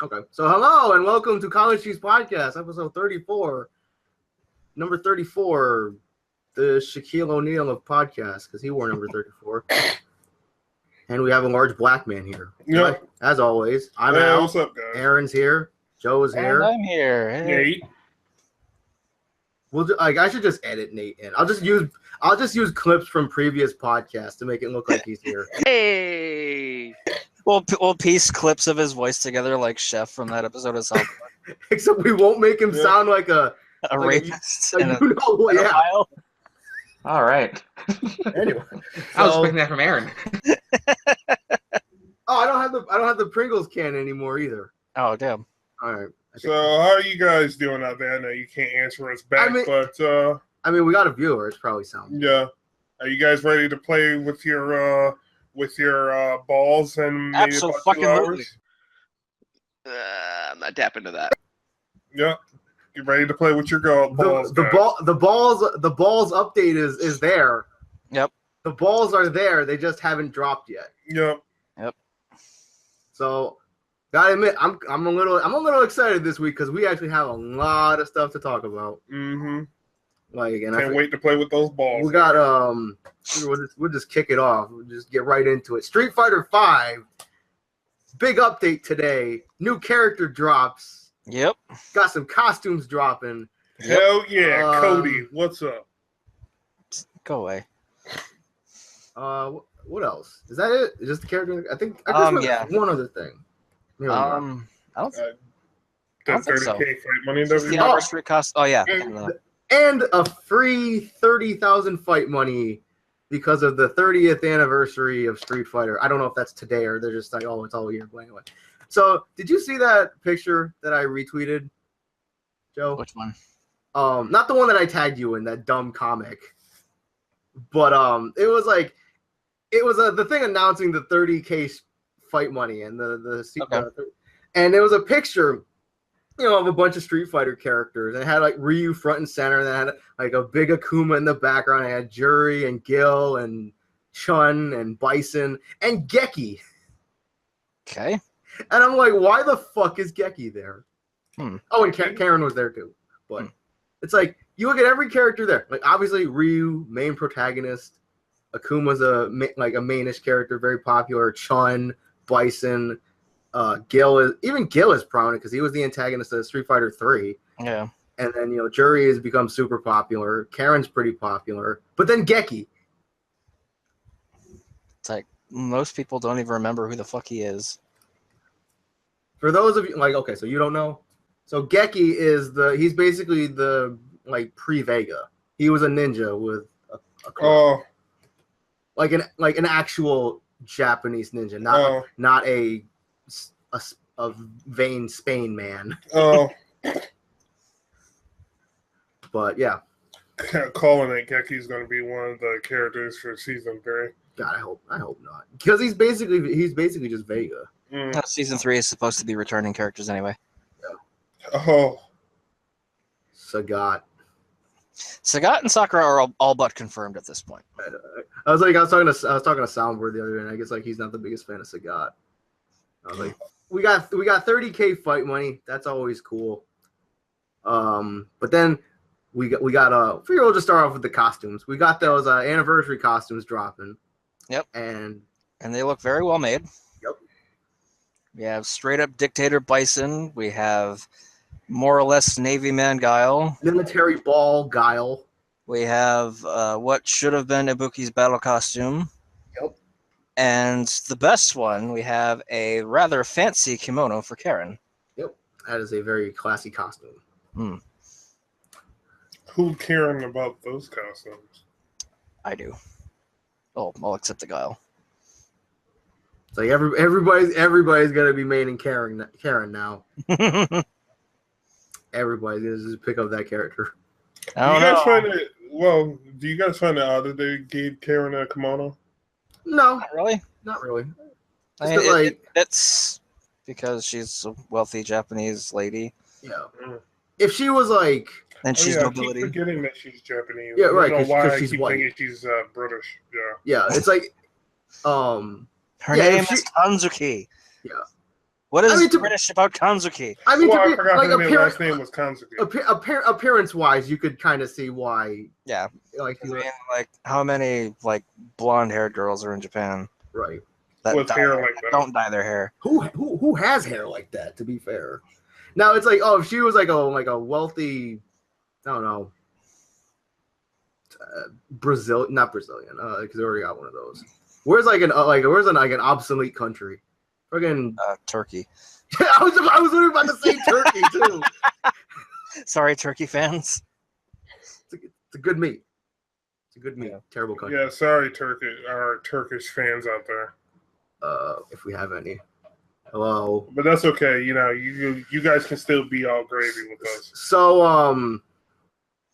Okay. So hello and welcome to College Cheese Podcast, episode 34. Number 34, the Shaquille O'Neal of podcasts, because he wore number 34. And we have a large black man here. Yeah. As always, I'm Al. What's up, guys? Aaron's here. Joe's here. And I'm here. Hey. Nate. I should just edit Nate in. I'll just use clips from previous podcasts to make it look like he's here. Hey. We'll piece clips of his voice together like Chef from that episode of South Park. Except we won't make him sound like a rapist. Yeah. All right. Anyway, I was expecting that from Aaron. Oh, I don't have the Pringles can anymore either. Oh, damn. All right. So how are you guys doing out there? I know you can't answer us back, but we got a viewer. It's probably sound. Yeah. Are you guys ready to play with your balls and maybe about 2 hours? I'm not tapping to that. Yeah. You ready to play with your balls? The balls update is there. Yep. The balls are there. They just haven't dropped yet. Yep. So, gotta admit, I'm a little excited this week because we actually have a lot of stuff to talk about. Mm-hmm. Can't wait to play with those balls. We got we'll just kick it off. We'll just get right into it. Street Fighter V, big update today. New character drops. Yep. Got some costumes dropping. Hell yeah, Cody, what's up? Go away. What else? Is that it? Is just the character? I think one other thing. I don't think so. 30K fight money. Anniversary cost. Oh yeah. And a free 30,000 fight money because of the 30th anniversary of Street Fighter. I don't know if that's today or they're just like, oh, it's all year. Anyway. So, did you see that picture that I retweeted, Joe? Which one? Not the one that I tagged you in, that dumb comic. But it was the thing announcing the 30K fight money and and it was a picture, of a bunch of Street Fighter characters, and it had like Ryu front and center, and it had like a big Akuma in the background. It had Juri and Gil and Chun and Bison and Geki. Okay. And I'm like, why the fuck is Geki there? Oh, and Karen was there too. But it's like, you look at every character there. Like, obviously, Ryu, main protagonist. Akuma's a mainish character, very popular. Chun, Bison, Gil is prominent because he was the antagonist of Street Fighter 3. Yeah. And then, Juri has become super popular. Karen's pretty popular. But then Geki. It's like, most people don't even remember who the fuck he is. For those of you, so you don't know? So Geki he's basically the, pre-Vega. He was a ninja with a club. Like an actual Japanese ninja, not a vain Spain man. Oh. But yeah. Calling it Geki's going to be one of the characters for season 3. God, I hope not, because he's basically just Vega. Season 3 is supposed to be returning characters anyway. Yeah. Oh. Sagat and Sakura are all but confirmed at this point. I was talking to Soundboard the other day, and I guess he's not the biggest fan of Sagat. I was like, we got 30K fight money. That's always cool. But then we got figure we'll just start off with the costumes. We got those anniversary costumes dropping. Yep. And they look very well made. Yep. We have straight up Dictator Bison. We have more or less Navy Man Guile. Military Ball Guile. We have what should have been Ibuki's battle costume. Yep. And the best one, we have a rather fancy kimono for Karen. Yep. That is a very classy costume. Who caring about those costumes? I do. Oh, I'll accept the Guile. It's like everybody's gonna be maining Karen now. Everybody's gonna just pick up that character. Do you guys find it odd that they gave Karen a kimono? No, not really. It's It's because she's a wealthy Japanese lady. Yeah. If she was like... And she's nobility. I keep forgetting that she's Japanese. Yeah, right. I don't know why I she's keep white. thinking she's British. Yeah. Yeah, it's like... Her name is Hanzuki. Yeah. What is British about Kanzuki? I mean, I forgot like, his last name was Kanzuki. Appearance-wise, you could kind of see why. Yeah. Like, like how many like blonde-haired girls are in Japan? Right. With hair like that. Don't dye their hair. Who has hair like that? To be fair, now it's like, oh, if she was like a wealthy, I don't know, not Brazilian, because they already got one of those. Where's an obsolete country? Fucking Turkey. I was literally about to say Turkey too. Sorry, Turkey fans. It's a good meat. It's a good meat. Yeah. Terrible country. Yeah, sorry, our Turkish fans out there. If we have any. Hello. But that's okay. You know, you guys can still be all gravy with us. So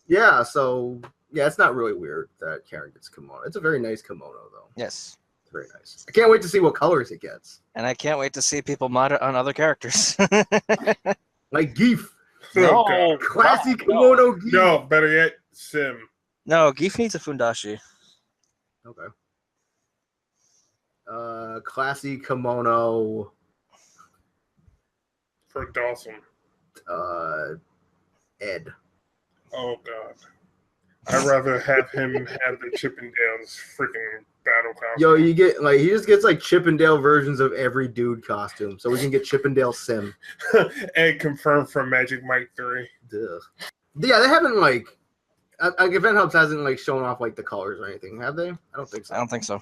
yeah. So yeah, it's not really weird that Karen gets kimono. It's a very nice kimono though. Yes. It's very nice. I can't wait to see what colors it gets. And I can't wait to see people mod it on other characters. Like Geef. No. Oh, Classy kimono Geef. No, better yet, Sim. No, Geef needs a fundashi. Okay. Classy kimono. For Dawson. Ed. Oh God. I'd rather have him have the Chippendales freaking battle costume. Yo, he just gets like Chippendale versions of every dude costume, so we can get Chippendale Sim. Ed confirmed from Magic Mike 3. Duh. Yeah, they haven't Event Hubs hasn't shown off the colors or anything, have they? I don't think so. I don't think so.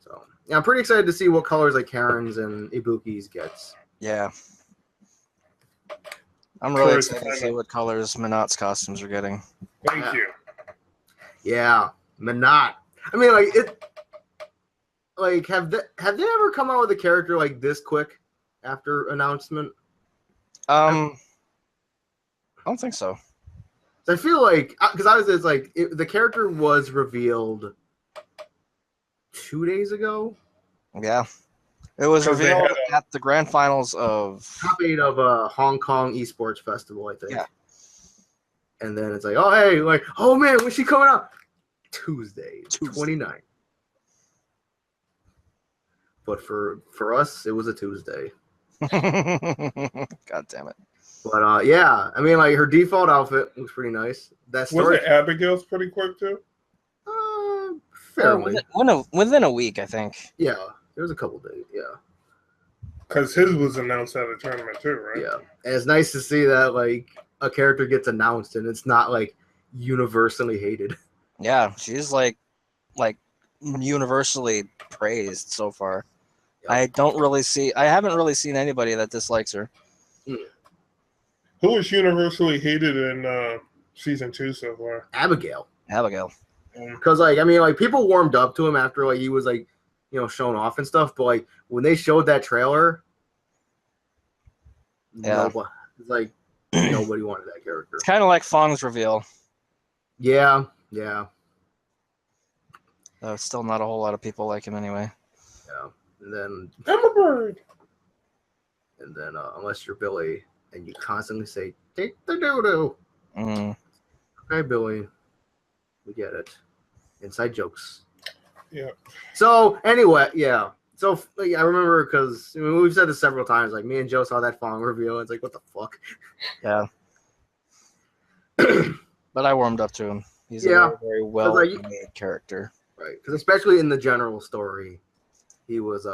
So yeah, I'm pretty excited to see what colors Karen's and Ibuki's gets. Yeah. I'm really excited to see what colors Minot's costumes are getting. Thank you. Yeah, Minot. I mean, have they ever come out with a character like this quick after announcement? I don't think so. I feel because the character was revealed 2 days ago. Yeah, it was revealed at the grand finals of top 8 of Hong Kong Esports Festival, I think. Yeah. And then it's oh hey, oh man, when's she coming out? Tuesday. 29th. But for us, it was a Tuesday. God damn it. But yeah, I mean, her default outfit looks pretty nice. That story. Wasn't Abigail's pretty quick too? Fairly. Within a week, I think. Yeah, there was a couple days. Yeah. Because his was announced at a tournament too, right? Yeah, and it's nice to see that a character gets announced and it's not universally hated. Yeah, she's universally praised so far. Yep. I haven't really seen anybody that dislikes her. Who was universally hated in season 2 so far? Abigail. Because people warmed up to him after he was shown off and stuff, but when they showed that trailer, nobody wanted that character. It's kind of like Fong's reveal. Yeah. Still not a whole lot of people like him anyway. Yeah, and then I'm a bird. And then unless you're Billy and you constantly say "take the doo-doo," okay, Billy, we get it. Inside jokes. Yeah. So anyway, yeah. So I remember because we've said this several times. Me and Joe saw that Fong reveal. And it's what the fuck? Yeah. But I warmed up to him. He's a very, very well-made character. Right, because especially in the general story, he was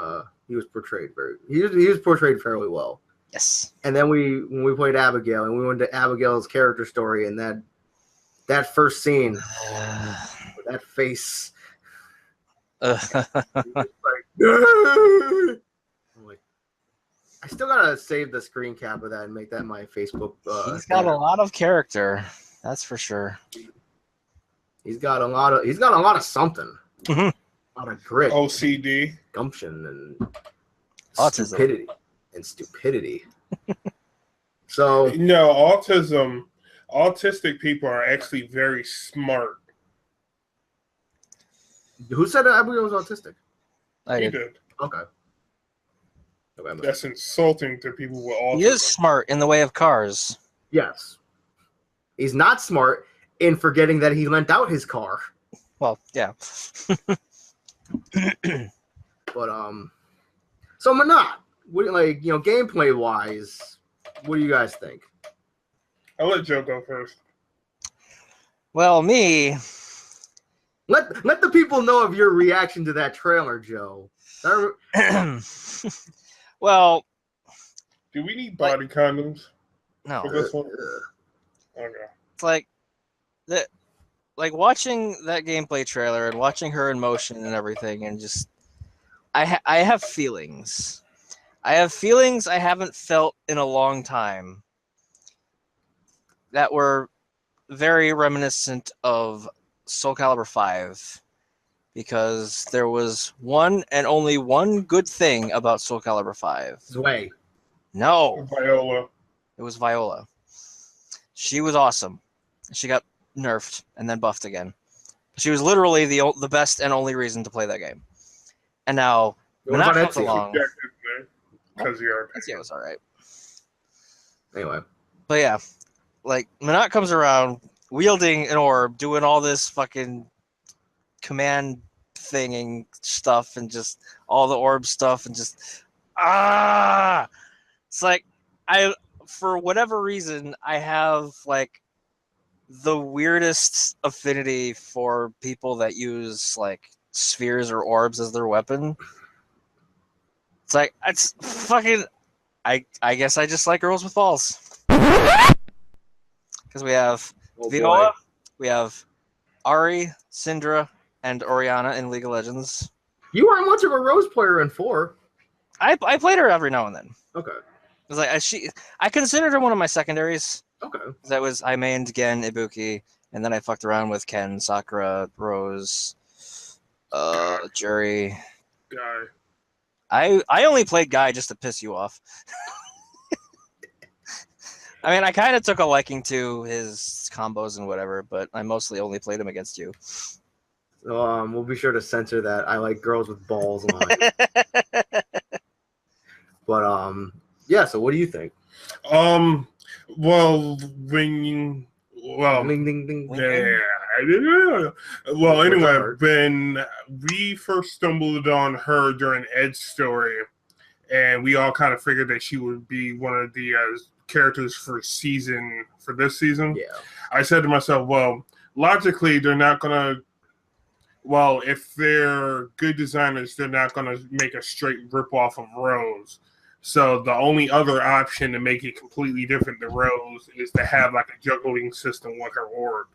portrayed he was portrayed fairly well. Yes. And then when we played Abigail and we went to Abigail's character story and that first scene, with that face. I'm I still gotta save the screen cap of that and make that my Facebook. He's got a lot of character, that's for sure. He's got a lot of something. A lot of grit, OCD, gumption, and autism. Stupidity. So no, autistic people are actually very smart. Who said Abigail was autistic? I did. Okay. That's insulting to people with autism. He is smart in the way of cars. Yes. He's not smart in forgetting that he lent out his car. Well, yeah. But so Minot, what like gameplay wise, what do you guys think? I'll let Joe go first. Well, me. Let the people know of your reaction to that trailer, Joe. Well, do we need body condoms no. for this one? Okay. It's like watching that gameplay trailer and watching her in motion and everything, and just I have feelings. I have feelings I haven't felt in a long time that were very reminiscent of Soul Calibur 5, because there was one and only one good thing about Soul Calibur 5. Zway. No. Viola. It was Viola. She was awesome. She got nerfed and then buffed again. She was literally the best and only reason to play that game. And now Minot comes along. Because you're. Ezio was all right. Anyway. But yeah, like Minot comes around wielding an orb, doing all this fucking command thinging stuff, and just all the orb stuff, and just it's like for whatever reason I have like the weirdest affinity for people that use like spheres or orbs as their weapon. It's like it's fucking. I guess I just like girls with balls. Because we have Viola, we have Ari, Syndra, and Oriana in League of Legends. You weren't much of a Rose player in 4. I played her every now and then. Okay. It was like I considered her one of my secondaries. Okay. That was I mained Gen, Ibuki, and then I fucked around with Ken, Sakura, Rose, Jury. Guy. I only played Guy just to piss you off. I mean, I kind of took a liking to his combos and whatever, but I mostly only played him against you. We'll be sure to censor that. I like girls with balls line. But yeah. So what do you think? Well, ding, ding, ding. Yeah. Well, anyway, when we first stumbled on her during Ed's story, and we all kind of figured that she would be one of the characters for this season. Yeah. I said to myself, well, logically, they're not gonna. Well, if they're good designers, they're not gonna make a straight rip off of Rose. So the only other option to make it completely different than Rose is to have like a juggling system with her orb.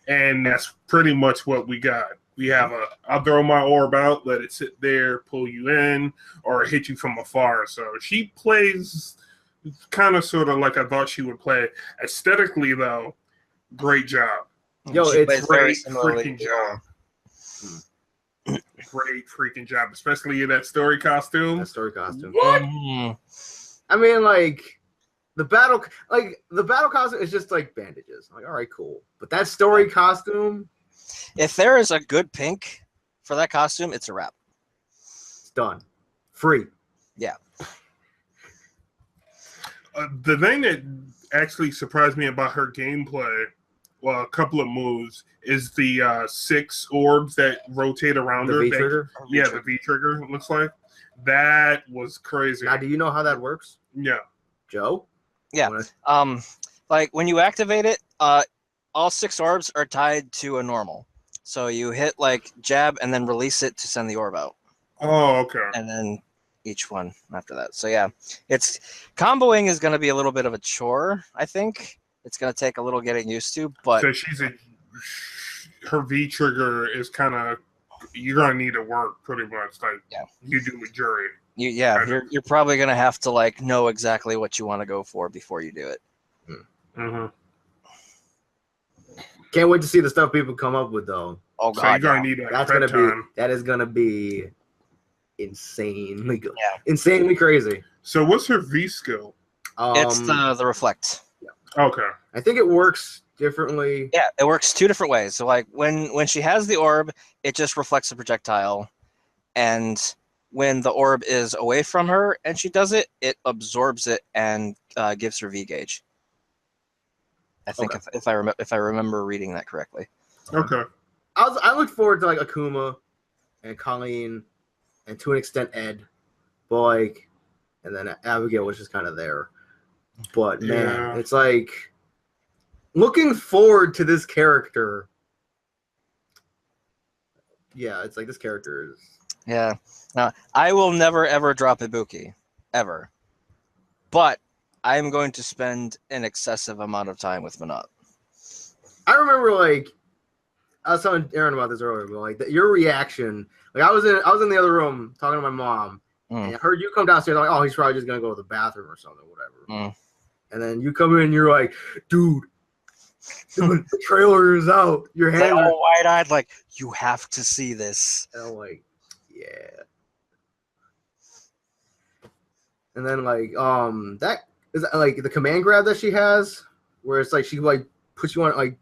And that's pretty much what we got. We have I'll throw my orb out, let it sit there, pull you in, or hit you from afar. So she plays kind of sort of like I thought she would play. Aesthetically, though, great job. Yo, it's great freaking job. Great freaking job, especially in that story costume. That story costume. What? I mean, like the battle costume is just like bandages. I'm like, all right, cool. But that story costume. If there is a good pink for that costume, it's a wrap. It's done. Free. Yeah. The thing that actually surprised me about her gameplay, well, a couple of moves, is the 6 orbs that rotate around her. The V-trigger? Yeah, the V-trigger, it looks like. That was crazy. Now, do you know how that works? Yeah. Joe? Yeah. Like when you activate it, all 6 orbs are tied to a normal. So you hit like jab and then release it to send the orb out. Oh, okay. And then each one after that. So yeah, it's comboing is going to be a little bit of a chore. I think it's going to take a little getting used to. But so her V trigger is kind of you're going to need to work pretty much like you do with Jury. You're probably going to have to like know exactly what you want to go for before you do it. Mm-hmm. Can't wait to see the stuff people come up with though. Oh god, so you're gonna need that is gonna be insanely good. Yeah. Insanely crazy. So what's her V skill? It's the reflect. Yeah. Okay. I think it works differently. Yeah, it works 2 different ways. So like when she has the orb, it just reflects the projectile, and when the orb is away from her and she does it, it absorbs it and gives her V gauge. I think if I remember reading that correctly. Okay. I look forward to like Akuma and Colleen and to an extent Ed, but like and then Abigail was just kind of there. But man, Yeah. it's like looking forward to this character. Yeah, it's like this character is. Yeah. Now, I will never ever drop Ibuki, ever. But I am going to spend an excessive amount of time with Minot. I remember like I was telling Aaron about this earlier, but like your reaction. Like I was in the other room talking to my mom, and I heard you come downstairs. I'm like, oh, he's probably just gonna go to the bathroom or something, whatever. And then you come in, and you're like, dude, the trailer is out. Your hands are all wide-eyed, like, you have to see this. And I'm like, yeah. And then like that is like the command grab that she has, where it's like she like puts you on like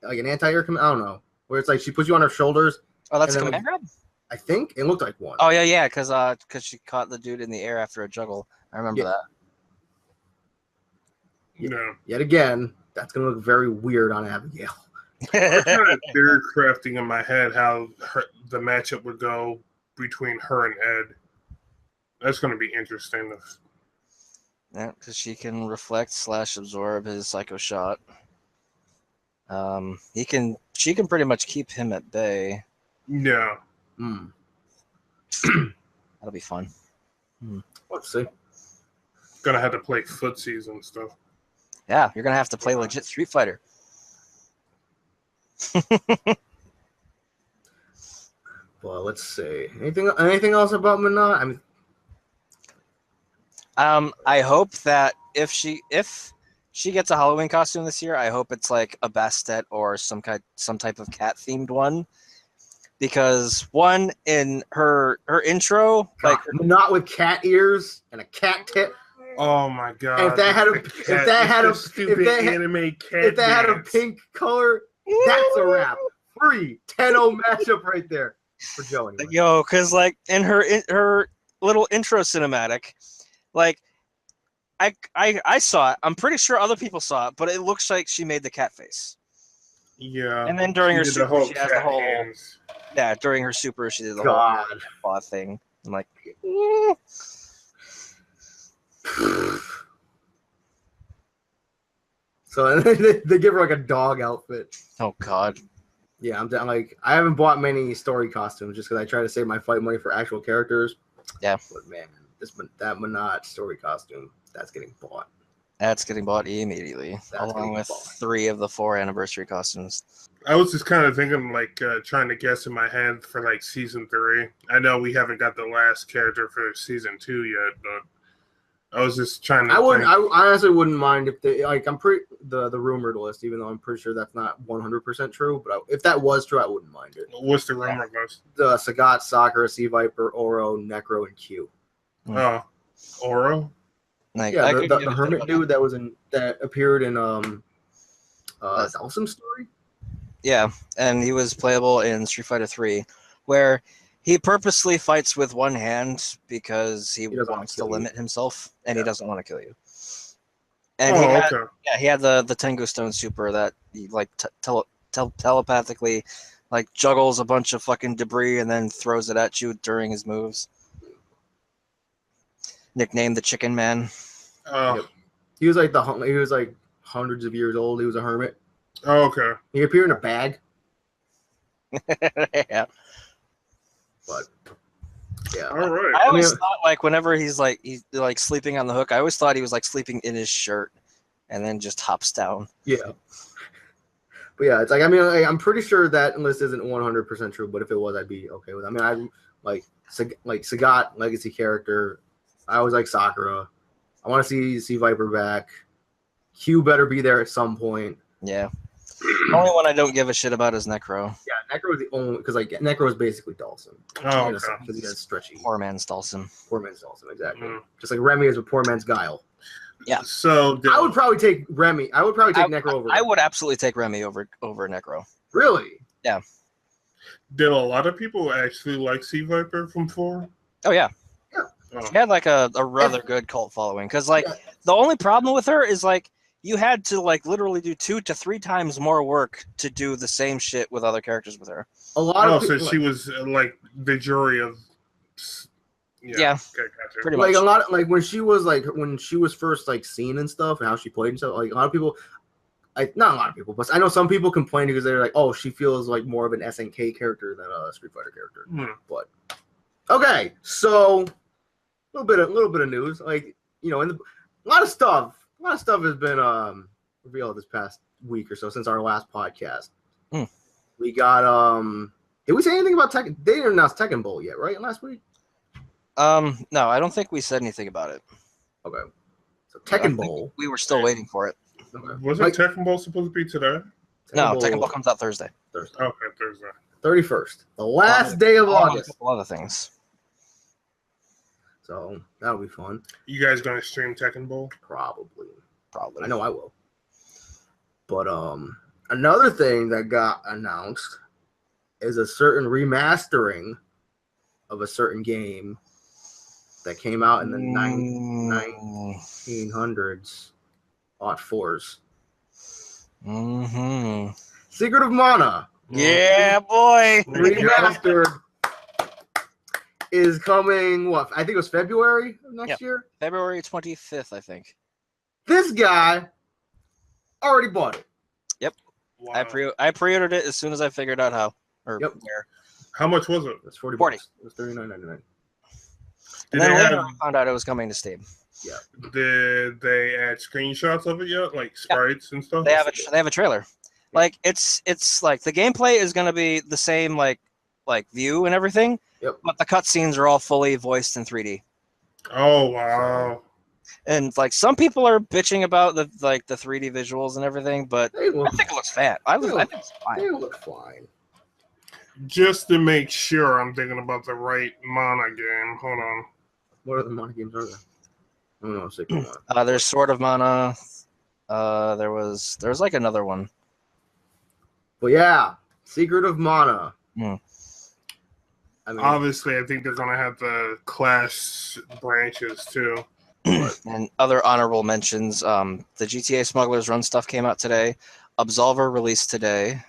an anti-air command. I don't know, where it's like she puts you on her shoulders. Oh, that's a then, command grab? I think it looked like one. Oh yeah, because she caught the dude in the air after a juggle. I remember that. No. Yet again, that's gonna look very weird on Abigail. I'm kind of theory crafting in my head how the matchup would go between her and Ed. That's going to be interesting. Yeah, because she can reflect / absorb his psycho shot. She can pretty much keep him at bay. Yeah. That'll be fun. Let's see. Gonna have to play footsies and stuff. Yeah, you're gonna have to play legit Street Fighter. Well, let's see. Anything else about Minot? I mean, I hope that if she gets a Halloween costume this year, I hope it's like a Bastet or some type of cat themed one, because one in her intro, like Minot with cat ears and a cat tip. Oh my god! And if that had a pink color, that's a wrap. 10-0 matchup right there for Joe. Anyway. Yo, because like in her little intro cinematic, like I saw it. I'm pretty sure other people saw it, but it looks like she made the cat face. Yeah. And then during her super, she has the whole hands. Yeah, during her super, she did the whole paw thing. I'm like, So they give her like a dog outfit. Oh god. Yeah, I'm like I haven't bought many story costumes just because I try to save my fight money for actual characters. Yeah. But man, that Minot story costume, that's getting bought. That's getting bought immediately, along with 3 of the 4 anniversary costumes. I was just kind of thinking, like, trying to guess in my head for like season 3. I know we haven't got the last character for season 2 yet, but I was just trying to. I honestly wouldn't mind if they like. I'm pretty the rumored list, even though I'm pretty sure that's not 100% true. But if that was true, I wouldn't mind it. What's the rumored list? The Sagat, Sakura, Sea Viper, Oro, Necro, and Q. Oh, Oro. Like, yeah, the hermit dude that appeared in Dalsim's story. Yeah, and he was playable in Street Fighter 3, where he purposely fights with one hand because he wants to limit himself, and he doesn't want to kill you. And he had the Tengu Stone Super that he like telepathically like juggles a bunch of fucking debris and then throws it at you during his moves. Nicknamed the Chicken Man. Yep. He was like hundreds of years old. He was a hermit. Oh, okay. He appeared in a bag. Yeah. But yeah. All right. I always thought like whenever he's sleeping on the hook, I always thought he was like sleeping in his shirt and then just hops down. Yeah. But yeah, it's like I'm pretty sure that list isn't 100% true, but if it was, I'd be okay with it. I mean, I like Sagat legacy character. I always like Sakura. I want to see Viper back. Q better be there at some point. Yeah. The only one I don't give a shit about is Necro. Yeah, Necro is the only because like Necro is basically Dawson. Oh, okay. Because he has stretchy. Poor man's Dawson. Poor man's Dawson, exactly. Just like Remy is with poor man's Guile. Yeah. So I would probably take Remy. I would probably take Necro over. I would absolutely take Remy over Necro. Really? Yeah. Did a lot of people actually like Sea Viper from 4? Oh yeah. Yeah. She had like a rather good cult following because like the only problem with her is like you had to like literally do 2 to 3 times more work to do the same shit with other characters with her. A lot of so she was like the jury of Yeah. Okay, gotcha. Pretty Like much. a lot, like when she was first like seen and stuff, and how she played and stuff. Like a lot of people, not a lot of people, but I know some people complain because they're like, "Oh, she feels like more of an SNK character than a Street Fighter character." But okay, so a little bit of news, like a lot of stuff has been revealed this past week or so since our last podcast. We got did we say anything about Tekken? They didn't announce Tekken Bowl yet, right? Last week? No, I don't think we said anything about it. Okay. So Tekken Bowl. We were still waiting for it. Okay. Wasn't Tekken Bowl supposed to be today? Tekken Bowl comes out Thursday. Okay, Thursday. 31st. The last day of August. A couple other things. So that'll be fun. You guys gonna stream Tekken Bowl? Probably. Probably. I know I will. But another thing that got announced is a certain remastering of a certain game that came out in the 1900s, fours. Secret of Mana. Yeah, boy. Remastered is coming. What? I think it was February of next year. February 25th, I think. This guy already bought it. Yep. Wow. I pre-ordered it as soon as I figured out how or where. How much was it? It's 40. It was $39.99. And then later I found out it was coming to Steam. Yeah. Did they add screenshots of it yet, like sprites and stuff? They have a trailer. Like it's like the gameplay is going to be the same like view and everything. Yep. But the cutscenes are all fully voiced in 3D. Oh wow. And like some people are bitching about the 3D visuals and everything, but I think it looks fat. I think it's fine. They look fine. Just to make sure I'm thinking about the right Mana game. Hold on. What other Mana games are there? I don't know. Secret Mana. There's Sword of Mana. There was like another one. But yeah, Secret of Mana. I mean, Obviously, I think they're gonna have the class branches too. And other honorable mentions. The GTA Smugglers Run stuff came out today. Absolver released today.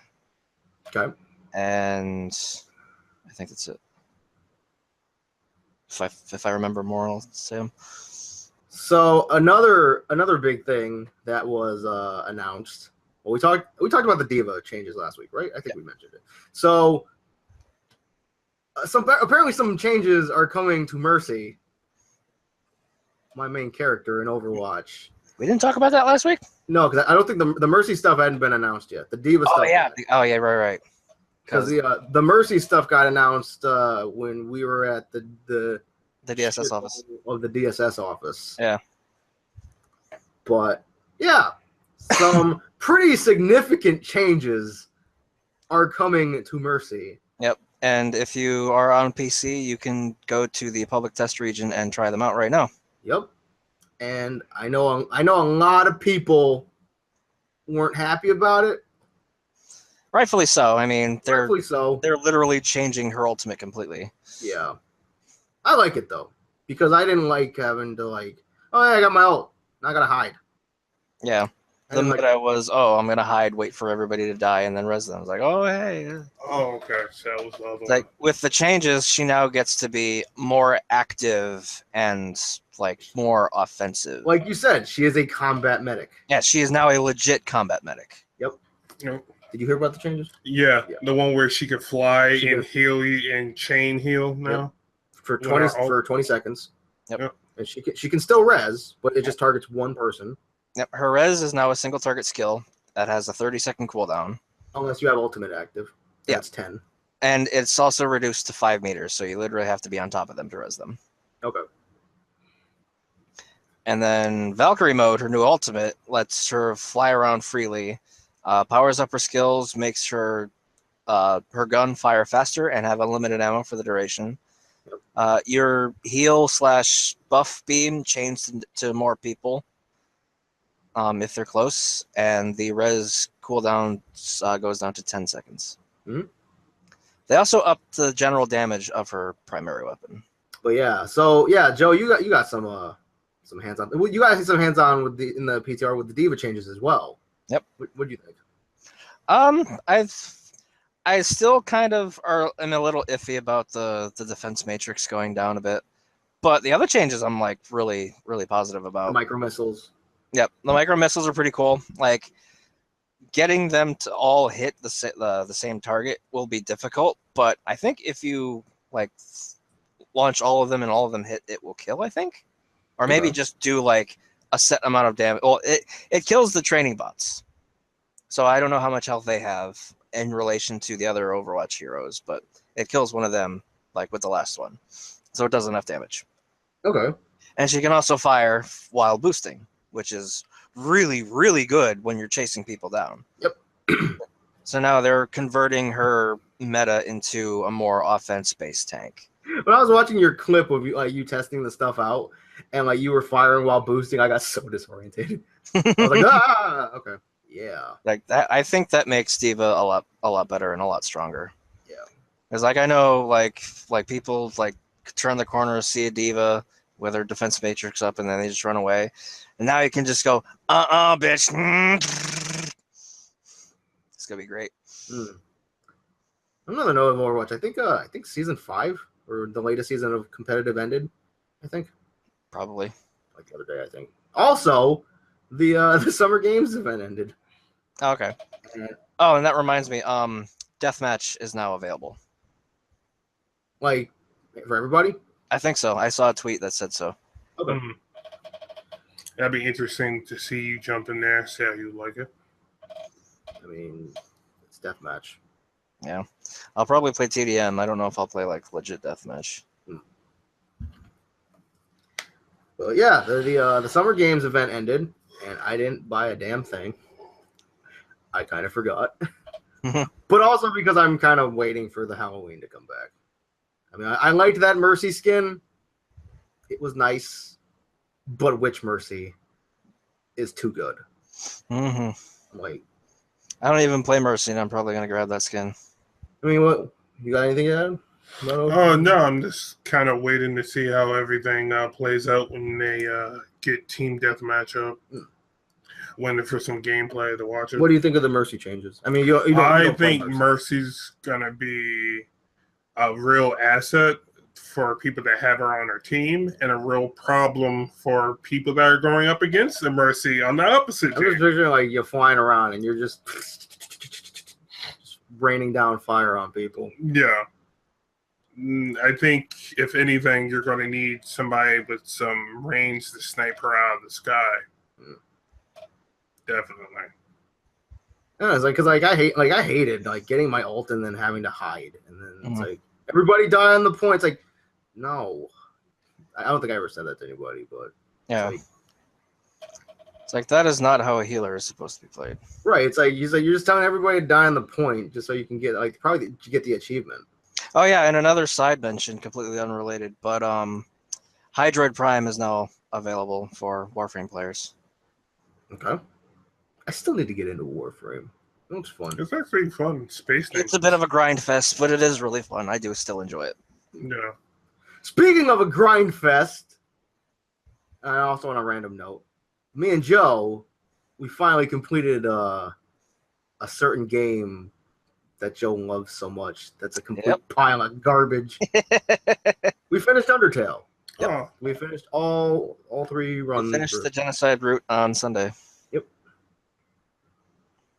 Okay. And I think that's it. If I remember more, I'll say them. So another big thing that was announced. Well, we talked about the Diva changes last week, right? I think we mentioned it. So apparently some changes are coming to Mercy, my main character in Overwatch. We didn't talk about that last week? No, because I don't think the Mercy stuff hadn't been announced yet. The Diva stuff. Oh yeah, right. Because the Mercy stuff got announced when we were at the DSS office. Of the DSS office. Yeah. But yeah, some pretty significant changes are coming to Mercy. Yep. And if you are on PC, you can go to the public test region and try them out right now. Yep. And I know a lot of people weren't happy about it. Rightfully so. I mean, they're literally changing her ultimate completely. Yeah. I like it though, because I didn't like having to oh yeah, I got my ult. Now I gotta hide. Yeah. The meta was, I'm gonna hide, wait for everybody to die, and then res them. I was like, oh hey. Oh, okay. So that was the other one. Like with the changes, she now gets to be more active and more offensive. Like you said, she is a combat medic. Yeah, she is now a legit combat medic. Yep. Yep. Did you hear about the changes? Yeah, the one where she could fly and heal you and chain heal now. For 20 seconds. Yep. And she can still res, but it just targets one person. Yep. Her res is now a single target skill that has a 30-second cooldown. Unless you have ultimate active. That's 10. And it's also reduced to 5 meters, so you literally have to be on top of them to res them. Okay. And then Valkyrie mode, her new ultimate, lets her fly around freely, powers up her skills, makes her gun fire faster and have unlimited ammo for the duration. Your heal/buff beam chains to more people if they're close, and the res cooldown goes down to 10 seconds. Mm-hmm. They also upped the general damage of her primary weapon. But yeah, so yeah, Joe, you got some hands-on. You guys see some hands-on in the PTR with the Diva changes as well. Yep. What do you think? I still kind of am a little iffy about the defense matrix going down a bit. But the other changes I'm like really, really positive The about. micro missiles. Yep, the micro missiles are pretty cool. Like getting them to all hit the same target will be difficult, but I think if you like launch all of them and all of them hit, it will kill. I think, or maybe just do like a set amount of damage. Well, it kills the training bots, so I don't know how much health they have in relation to the other Overwatch heroes, but it kills one of them like with the last one, so it does enough damage. Okay. And she can also fire while boosting, which is really, really good when you're chasing people down. Yep. So now they're converting her meta into a more offense-based tank. When I was watching your clip of you testing the stuff out, and like you were firing while boosting, I got so disoriented. I was like, ah, okay, yeah. Like that, I think that makes D.Va a lot better and a lot stronger. Yeah. Because like I know like people like turn the corner, see a D.Va with her defense matrix up, and then they just run away. And now you can just go, bitch. It's gonna be great. Another note of Overwatch. I think season 5 or the latest season of competitive ended. I think Probably. like the other day. I think also the Summer Games event ended. Okay. Oh, and that reminds me. Deathmatch is now available. Like for everybody. I think so. I saw a tweet that said so. Okay. That'd be interesting to see you jump in there, see how you like it. I mean, it's deathmatch. Yeah, I'll probably play TDM. I don't know if I'll play like legit deathmatch. But yeah, the Summer Games event ended, and I didn't buy a damn thing. I kind of forgot, but also because I'm kind of waiting for the Halloween to come back. I mean, I liked that Mercy skin. It was nice, but which Mercy is too good? Like, I don't even play Mercy, and I'm probably gonna grab that skin. I mean, what you got anything to add? Oh no, I'm just kind of waiting to see how everything plays out when they get Team Deathmatch up. Waiting for some gameplay to watch it. What do you think of the Mercy changes? I mean, you don't I play think Mercy. Mercy's gonna be a real asset for people that have her on their team, and a real problem for people that are going up against the Mercy on the opposite I'm just team. picturing like you're flying around and you're just raining down fire on people. Yeah. I think, if anything, you're going to need somebody with some range to snipe her out of the sky. Definitely. Yeah, it's like because I hated like getting my ult and then having to hide, and then it's like everybody die on the point. It's like, no, I don't think I ever said that to anybody, but yeah, it's like that is not how a healer is supposed to be played. Right? It's like you're just telling everybody to die on the point just so you can get like probably get the achievement. Oh yeah, and another side mention, completely unrelated, but Hydroid Prime is now available for Warframe players. Okay. I still need to get into Warframe. It looks fun. It's actually fun. Space Nations. It's a bit of a grind fest, but it is really fun. I do still enjoy it. Yeah. Speaking of a grind fest, and also on a random note, me and Joe, we finally completed a certain game that Joe loves so much. That's a complete pile of garbage. We finished Undertale. Yep. Oh. We finished all 3 runs. We finished the genocide route on Sunday. Yep.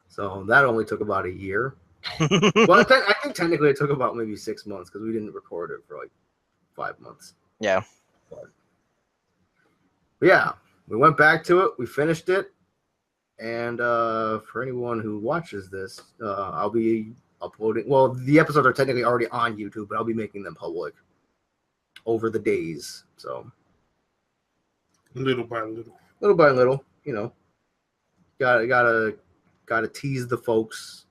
So that only took about a year. Well, I think technically it took about maybe 6 months because we didn't record it for like 5 months. Yeah. But yeah, we went back to it. We finished it. And for anyone who watches this, I'll be uploading. Well, the episodes are technically already on YouTube, but I'll be making them public over the days. So little by little. Little by little, you know. Gotta tease the folks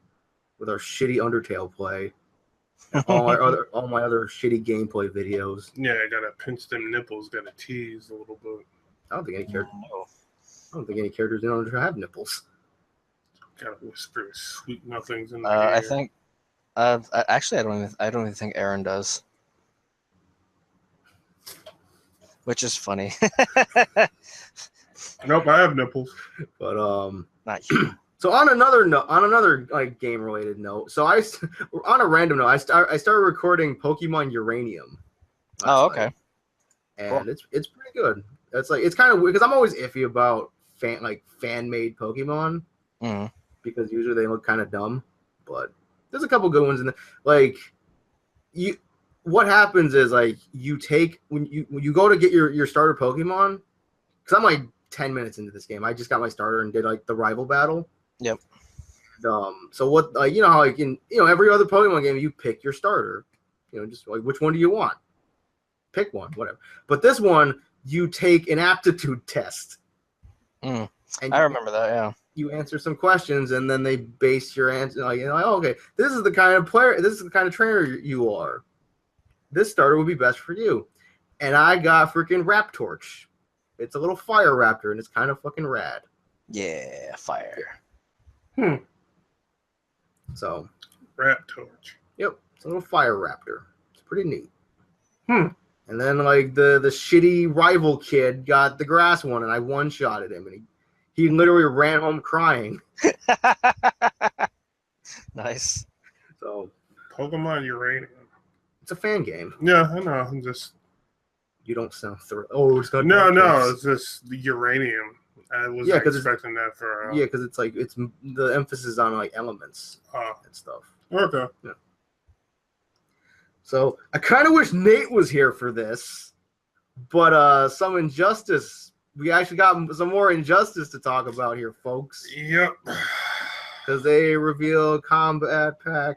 with our shitty Undertale play. all my other shitty gameplay videos. Yeah, I gotta pinch them nipples, gotta tease a little bit. I don't think any characters in Undertale have nipples. Gotta whisper sweet nothings in the I ear. think actually I don't even think Aaron does. Which is funny. Nope, I have nipples. But Not you. So on another like game related note, so on a random note, I started recording Pokemon Uranium. Oh, okay. Night. and it's pretty good. It's kind of weird because I'm always iffy about fan made Pokemon because usually they look kind of dumb, but there's a couple good ones in there. Like what happens is like you take when you go to get your starter Pokemon, because I'm like 10 minutes into this game. I just got my starter and did like the rival battle. Yep. So what you know how like in every other Pokemon game you pick your starter, just like which one do you want? Pick one, whatever. But this one you take an aptitude test. And I remember that. Yeah. You answer some questions and then they base your answer like oh, okay, this is the kind of player, this is the kind of trainer you are. This starter would be best for you. And I got freaking Raptorch. It's a little fire raptor and it's kind of fucking rad. Yeah, fire. So Raptorch. Yep, it's a little fire raptor. It's pretty neat. And then like the shitty rival kid got the grass one and I one-shotted him and he literally ran home crying. Nice. So Pokemon Uranium. it's a fan game. Yeah, I know. I'm just. You don't sound thrilled. Oh, it's got No. It's just the uranium. I was expecting that for. Yeah, because it's the emphasis on like elements and stuff. Okay. Yeah. So I kind of wish Nate was here for this, but some injustice. We actually got some more injustice to talk about here, folks. Yep. Because they reveal character,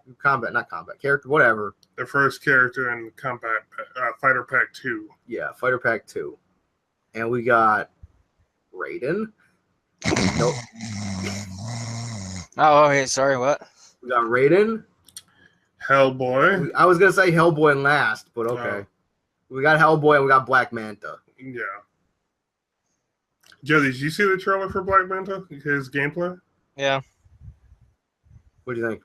whatever. The first character in Fighter Pack 2. Yeah, Fighter Pack 2. And we got Raiden. Nope. Oh, okay. Sorry, what? We got Raiden. Hellboy. I was going to say Hellboy last, but okay. We got Hellboy and we got Black Manta. Yeah. Joe, did you see the trailer for Black Manta? His gameplay? Yeah. What do you think?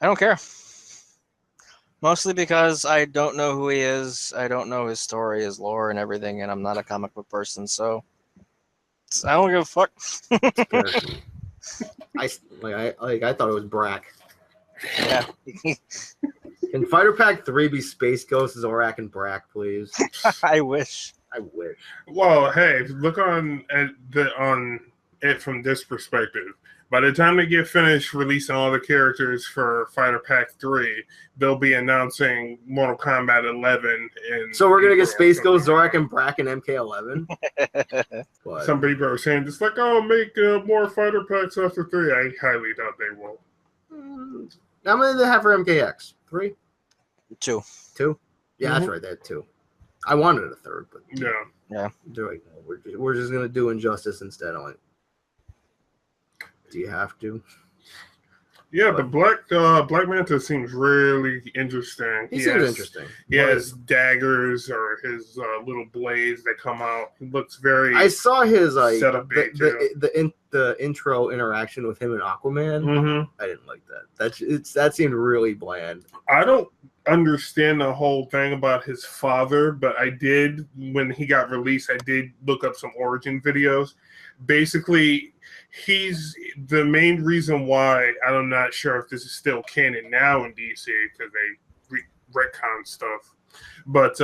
I don't care. Mostly because I don't know who he is. I don't know his story, his lore, and everything, and I'm not a comic book person, so I don't give a fuck. I thought it was Brack. Yeah. Can Fighter Pack 3 be Space Ghost, Zorak, and Brack, please? I wish. I wish. Well, hey, look on it from this perspective. By the time they get finished releasing all the characters for Fighter Pack 3, they'll be announcing Mortal Kombat 11. So we're going to get Space Ghost, Zorak, and Brack in MK11? Some people are saying, just like, oh, make more Fighter Packs after 3. I highly doubt they will. How many do they have for MKX? 3? 2. 2? Yeah, that's right. They had 2. I wanted a third, but yeah, they're like, no, we're just gonna do Injustice instead. I'm like, do you have to? Yeah, but Black Manta seems really interesting. He seems interesting. He has daggers or his little blades that come out. He looks very. I saw his setup the intro interaction with him and Aquaman. I didn't like that. That seemed really bland. I don't understand the whole thing about his father, but I did when he got released. I did look up some origin videos. Basically, he's the main reason why. I'm not sure if this is still canon now in DC because they retcon stuff. But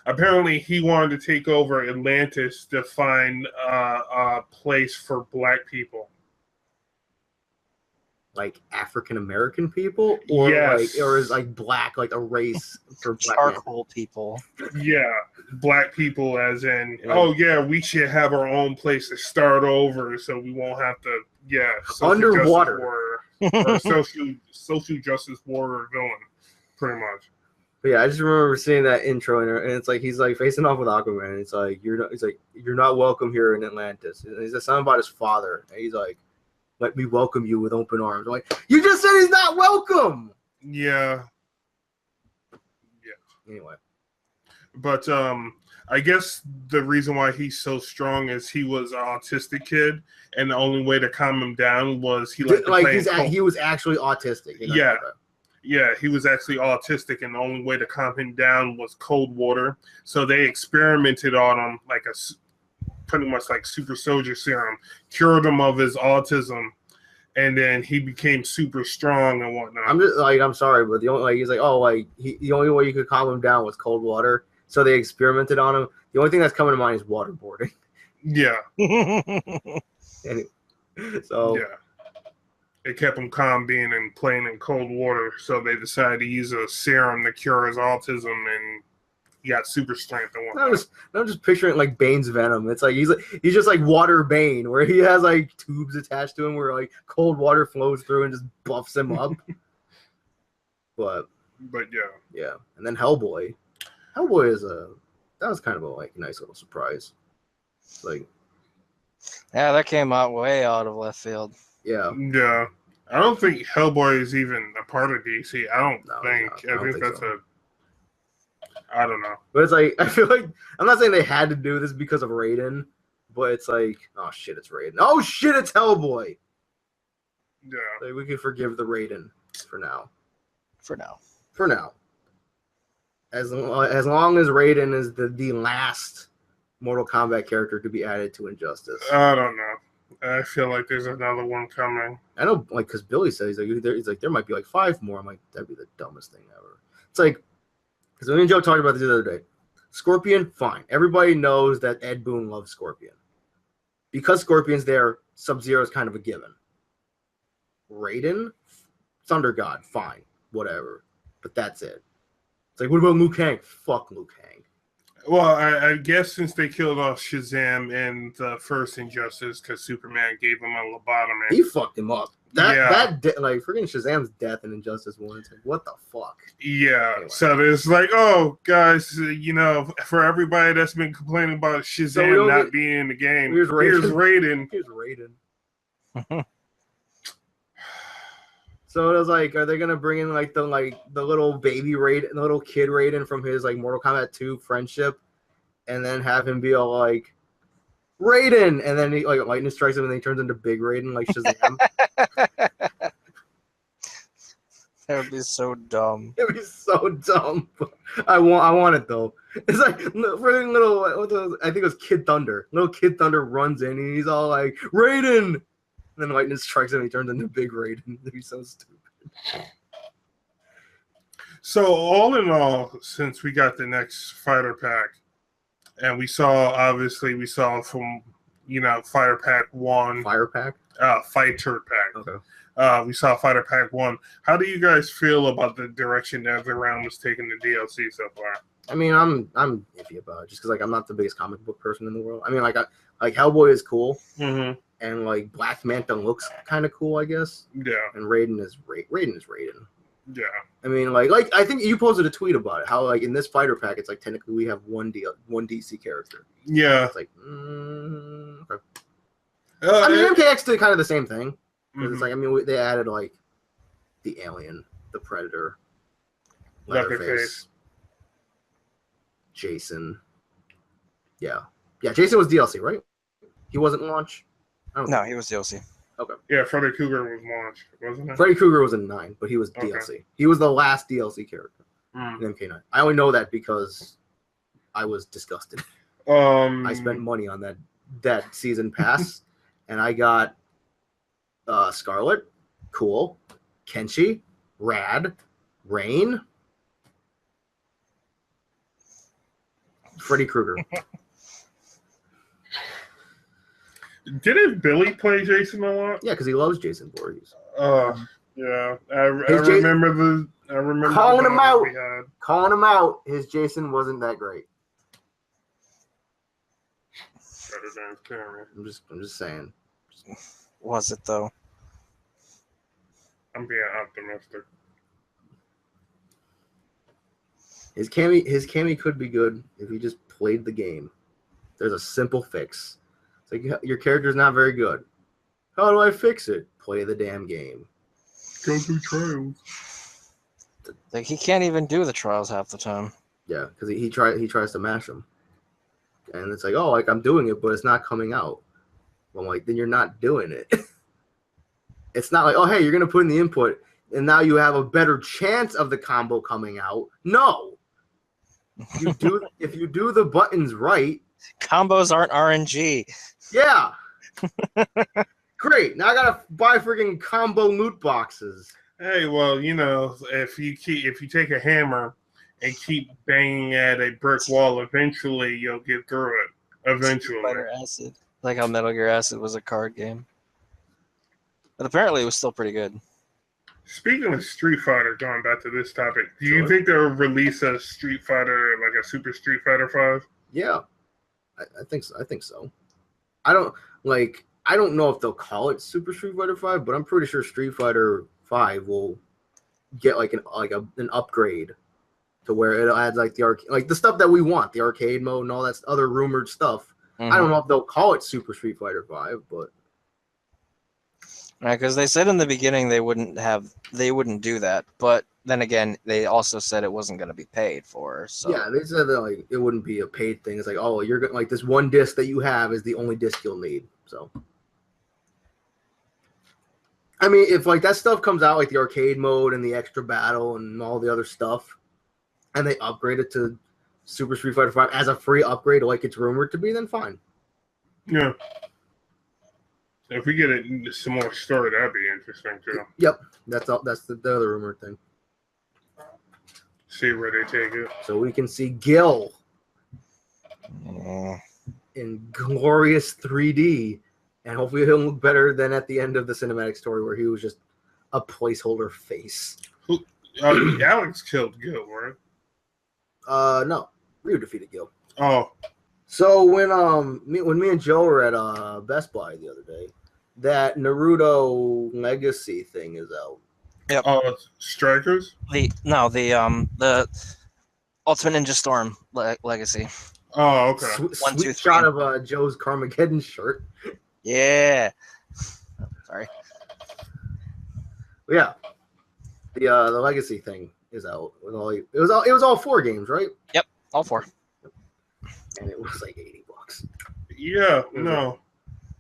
apparently, he wanted to take over Atlantis to find a place for Black people. Like African American people, or is like black, like a race for black charcoal people. Yeah, black people, as in, we should have our own place to start over, so we won't have to, underwater or social justice warrior villain, pretty much. But yeah, I just remember seeing that intro and it's like he's like facing off with Aquaman. And it's like you're not welcome here in Atlantis. And he's something about his father, and he's like, let me welcome you with open arms. I'm like, you just said he's not welcome. Yeah. Anyway. But I guess the reason why he's so strong is he was an autistic kid, and the only way to calm him down was he he was actually autistic. Yeah, he was actually autistic, and the only way to calm him down was cold water. So they experimented on him like pretty much like super soldier serum, cured him of his autism, and then he became super strong and whatnot. I'm sorry, but the only the only way you could calm him down was cold water, So they experimented on him. The only thing that's coming to mind is waterboarding. Yeah. Anyway, so yeah. It kept him calm being playing in cold water, so they decided to use a serum to cure his autism, and he got super strength and whatnot. I'm just picturing like Bane's venom. It's like he's just like water Bane, where he has like tubes attached to him where like cold water flows through and just buffs him up. But yeah. And then Hellboy is that was kind of a like nice little surprise. Like, yeah, that came out way out of left field. Yeah. Yeah. I don't think Hellboy is even a part of DC. I don't think. I think that's so. I don't know. But it's like, I feel like, I'm not saying they had to do this because of Raiden, but it's like, oh shit, it's Raiden. Oh shit, it's Hellboy. Yeah. Like, we can forgive the Raiden for now. For now. As long as Raiden is the last Mortal Kombat character to be added to Injustice. I don't know. I feel like there's another one coming. I know, like, because Billy said he's like there might be like 5 more. I'm like, that'd be the dumbest thing ever. It's like, because me and Joe talked about this the other day. Scorpion, fine. Everybody knows that Ed Boon loves Scorpion. Because Scorpion's there, Sub-Zero is kind of a given. Raiden, Thunder God, fine, whatever. But that's it. It's like, what about Liu Kang? Fuck Liu Kang. Well, I guess since they killed off Shazam in the first Injustice because Superman gave him a lobotomy. He fucked him up. Like, freaking Shazam's death in Injustice 1. It's like, what the fuck? Yeah. Anyway. So there's like, oh, guys, for everybody that's been complaining about Shazam not being in the game, here's Raiden. Here's Raiden. So it was like, are they gonna bring in like the little baby Raiden, the little kid Raiden from his like Mortal Kombat 2 friendship, and then have him be all like Raiden, and then he like lightning strikes him, and then he turns into Big Raiden like Shazam. That would be so dumb. It'd be so dumb. I want it though. It's like freaking little. I think it was Kid Thunder. Little Kid Thunder runs in, and he's all like Raiden. And then lightning strikes him and he turns into Big Raiden. It'd be so stupid. So all in all, since we got the next fighter pack, and we saw from Fighter Pack 1. Fire Pack? Fighter Pack. Okay. We saw Fighter Pack 1. How do you guys feel about the direction that the round was taking the DLC so far? I mean, I'm iffy about it just because like I'm not the biggest comic book person in the world. I mean, like Hellboy is cool. Mm-hmm. And like Black Manta looks kind of cool, I guess. Yeah. And Raiden is Raiden. Yeah. I mean, like I think you posted a tweet about it. How like in this fighter pack, it's like technically we have one DC character. Yeah. It's like okay. I mean, MKX did kind of the same thing. Mm-hmm. It's like, I mean, they added like the alien, the Predator, Leatherface, Jason. Yeah. Jason was DLC, right? He wasn't launch. No, he was DLC. Okay. Yeah, Freddy Krueger was launched, wasn't it? Freddy Krueger was in 9, but he was DLC. He was the last DLC character in MK9. I only know that because I was disgusted. I spent money on that season pass, and I got Scarlet, cool, Kenshi, rad, Rain, Freddy Krueger. Didn't Billy play Jason a lot? Yeah, because he loves Jason Voorhees. Yeah. I remember calling him out. Calling him out. His Jason wasn't that great. I'm just saying. Was it though? I'm being optimistic. His Cammy could be good if he just played the game. There's a simple fix. It's like, your character's not very good. How do I fix it? Play the damn game. Go through trials. Like, he can't even do the trials half the time. Yeah, because he tries to mash them. And it's like, oh, like I'm doing it, but it's not coming out. I'm like, then you're not doing it. It's not like, oh, hey, you're going to put in the input, and now you have a better chance of the combo coming out. No. If you do the buttons right. Combos aren't RNG. Yeah. Great. Now I gotta buy freaking combo loot boxes. Hey, well, if you take a hammer and keep banging at a brick wall. Eventually, you'll get through it. Eventually. Fighter Acid. Like how Metal Gear Acid was a card game. But apparently it was still pretty good. Speaking of Street Fighter, going back to this topic, do you think they'll release a Street Fighter, like a Super Street Fighter 5? Yeah, I think so. I think so. I don't know if they'll call it Super Street Fighter 5, but I'm pretty sure Street Fighter 5 will get an upgrade to where it adds like the stuff that we want, the arcade mode and all that other rumored stuff. I don't know if they'll call it Super Street Fighter 5, but right, because they said in the beginning they wouldn't do that, but then again they also said it wasn't going to be paid for. So yeah, they said that like it wouldn't be a paid thing. It's like, oh, you're like this one disc that you have is the only disc you'll need. So I mean, if like that stuff comes out, like the arcade mode and the extra battle and all the other stuff, and they upgrade it to Super Street Fighter 5 as a free upgrade, like it's rumored to be, then fine. Yeah. If we get some more story, that'd be interesting too. Yep, that's all. That's the other rumored thing. See where they take it. So we can see Gil in glorious 3D, and hopefully he'll look better than at the end of the cinematic story where he was just a placeholder face. Alex killed Gil, right? No, Ryu defeated Gil. Oh. So when me and Joe were at Best Buy the other day, that Naruto Legacy thing is out. Yep. Oh, Strikers? The Ultimate Ninja Storm Legacy. Oh, okay. Sweet shot of Joe's Carmageddon shirt. Yeah. Sorry. Yeah. The Legacy thing is out. It was all 4 games, right? Yep, all 4. And it was like $80. Yeah, no.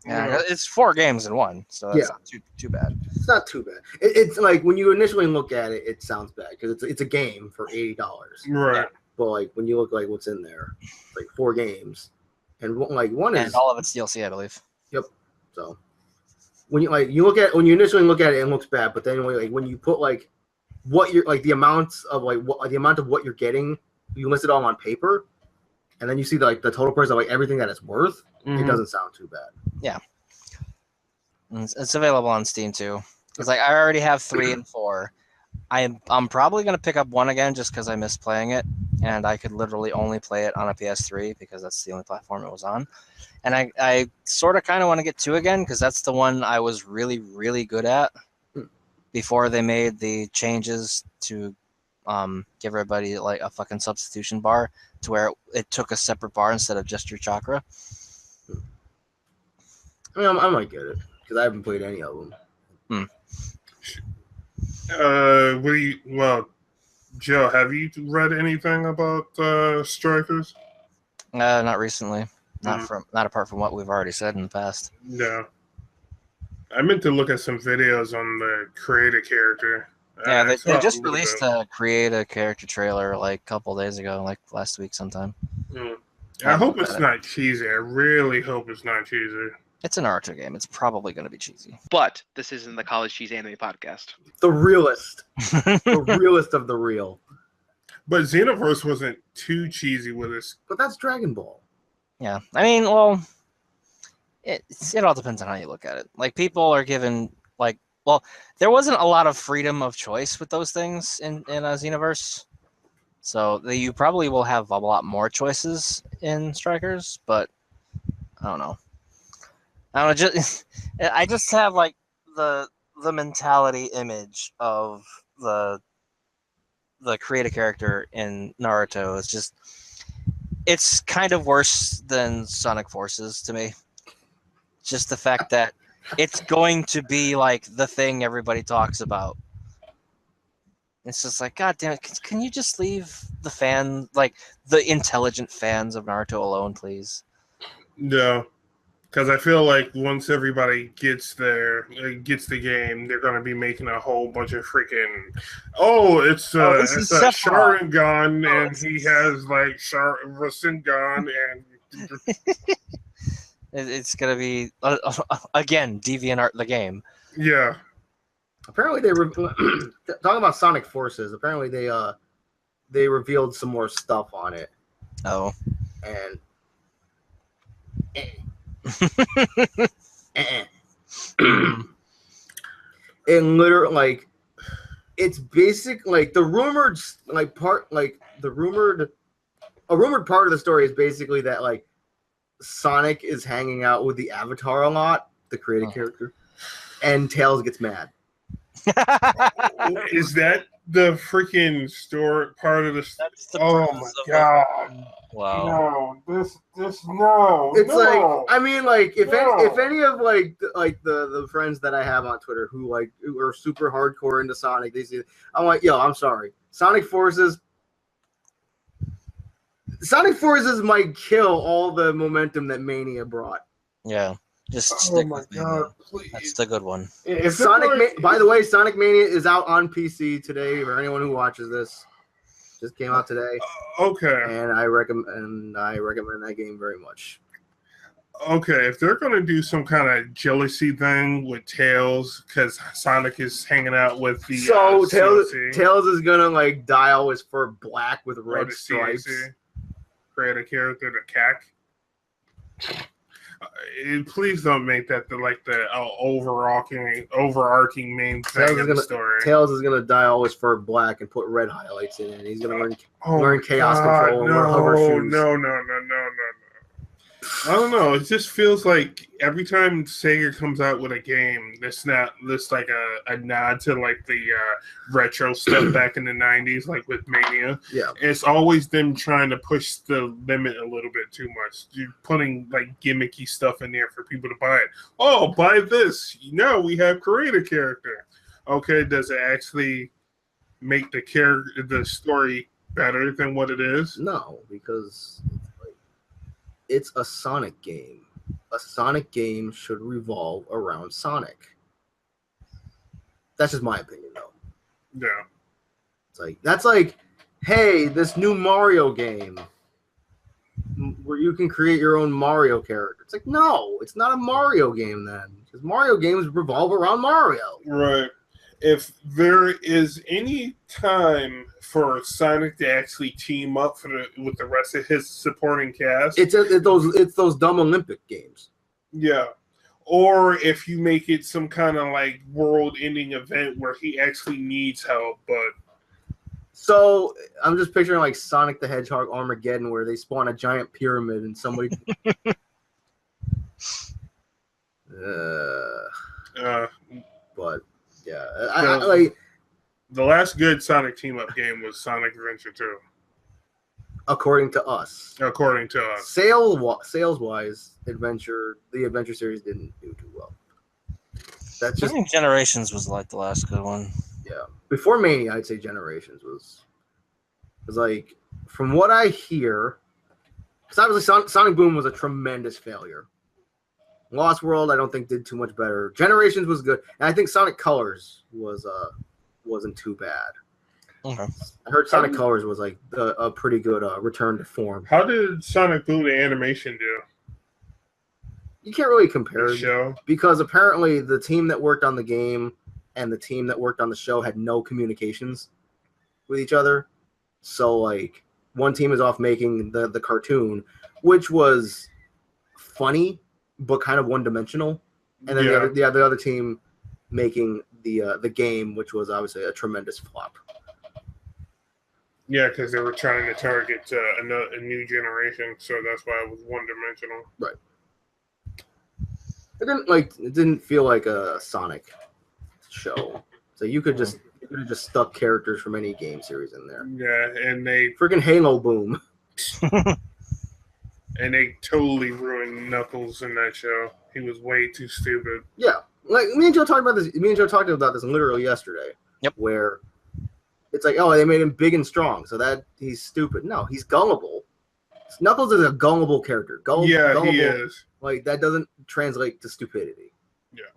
Yeah, it's 4 games in one, so that's not too bad. It's not too bad. It's like when you initially look at it, it sounds bad because it's a game for $80. Right. But like when you look like what's in there, it's like 4 games, and like one is all of it's DLC, I believe. Yep. So when you initially look at it, it looks bad, but then when you put like what you're like the amount of what you're getting, you list it all on paper, and then you see the total price of like everything that it's worth. It doesn't sound too bad. Yeah. It's available on Steam too. Because like I already have 3 and 4. I'm probably gonna pick up 1 again just because I miss playing it, and I could literally only play it on a PS3 because that's the only platform it was on. And I sort of kind of want to get 2 again because that's the one I was really, really good at before they made the changes to give everybody like a fucking substitution bar to where it took a separate bar instead of just your chakra. I mean, I might get it because I haven't played any of them. Joe, have you read anything about Strikers? Not recently. Not apart from what we've already said in the past. No. I meant to look at some videos on the creator character. Yeah, they just released a create a character trailer like a couple days ago, like last week sometime. I hope it's not cheesy. I really hope it's not cheesy. It's an Naruto game. It's probably going to be cheesy. But this isn't the College Cheese Anime Podcast. The realest. The realest of the real. But Xenoverse wasn't too cheesy with us. But that's Dragon Ball. Yeah. I mean, well, it all depends on how you look at it. Like, people are given, like, well, there wasn't a lot of freedom of choice with those things in Xenoverse. So you probably will have a lot more choices in Strikers, but I don't know. I just have like the mentality image of the create a character in Naruto. It's kind of worse than Sonic Forces to me. Just the fact that it's going to be like the thing everybody talks about. It's just like, God damn it, can you just leave the intelligent fans of Naruto alone, please? No. Because I feel like once everybody gets the game, they're going to be making a whole bunch of freaking. It's a Sharingan, and he has like Rasengan, and it's going to be again DeviantArt the game. Yeah. Apparently they were talking about Sonic Forces. Apparently they they revealed some more stuff on it. Oh. And and literally, like, it's basic, like, the rumored, like, part, like, a rumored part of the story is basically that, like, Sonic is hanging out with the Avatar a lot, the creative character, and Tails gets mad. Is that the freaking store part of the? That's the oh my god! Wow. No, this no. It's no. like, I mean, like, if No. any of like the friends that I have on Twitter who are super hardcore into Sonic, they see, I'm like, yo, I'm sorry, Sonic Forces might kill all the momentum that Mania brought. Yeah. Just Oh stick my with me. god! Man. Please. That's the good one. By the way, Sonic Mania is out on PC today for anyone who watches this. Just came out today. Okay. And I recommend that game very much. Okay, if they're gonna do some kind of jealousy thing with Tails, because Sonic is hanging out with the Tails is gonna like dye all his fur black with red stripes. Create a character to CAC. Please don't make that the overarching main thing of the story. Tails is gonna dye all his fur black and put red highlights in it. And he's gonna learn chaos control and wear hover shoes. No. I don't know. It just feels like every time Sega comes out with a game, this like a nod to like the retro stuff back in the 90s, like with Mania. Yeah, it's always them trying to push the limit a little bit too much. You're putting like gimmicky stuff in there for people to buy it. Oh, buy this! Now we have create a character. Okay, does it actually make the story better than what it is? No, because it's a Sonic game. A Sonic game should revolve around Sonic. That's just my opinion, though. Yeah. That's like, hey, this new Mario game where you can create your own Mario character. It's like, no, it's not a Mario game then, because Mario games revolve around Mario. Right. If there is any time for Sonic to actually team up with the rest of his supporting cast, it's those dumb Olympic games. Yeah. Or if you make it some kind of like world-ending event where he actually needs help, but so I'm just picturing like Sonic the Hedgehog Armageddon, where they spawn a giant pyramid and somebody. But yeah, I like the last good Sonic team-up game was Sonic Adventure 2. According to us. Sales-wise, the Adventure series didn't do too well. That's just Generations was like the last good one. Yeah. Before Mania, I'd say Generations was like, from what I hear, because obviously Sonic Boom was a tremendous failure. Lost World, I don't think did too much better. Generations was good, and I think Sonic Colors wasn't too bad. Okay. I heard Sonic Colors was like a pretty good return to form. How did Sonic Boom the animation do? You can't really compare the show, because apparently the team that worked on the game and the team that worked on the show had no communications with each other. So like one team is off making the cartoon, which was funny but kind of one-dimensional, and then the other team making the game, which was obviously a tremendous flop. Yeah, because they were trying to target a new generation, so that's why it was one-dimensional. Right. It didn't feel like a Sonic show. So you could have just stuck characters from any game series in there. Yeah, and they freaking Halo Boom. And they totally ruined Knuckles in that show. He was way too stupid. Yeah, like me and Joe talked about this. Me and Joe talked about this literally yesterday. Yep. Where it's like, oh, they made him big and strong, so that he's stupid. No, he's gullible. Knuckles is a gullible character. Gullible, he is. Like that doesn't translate to stupidity. Yeah.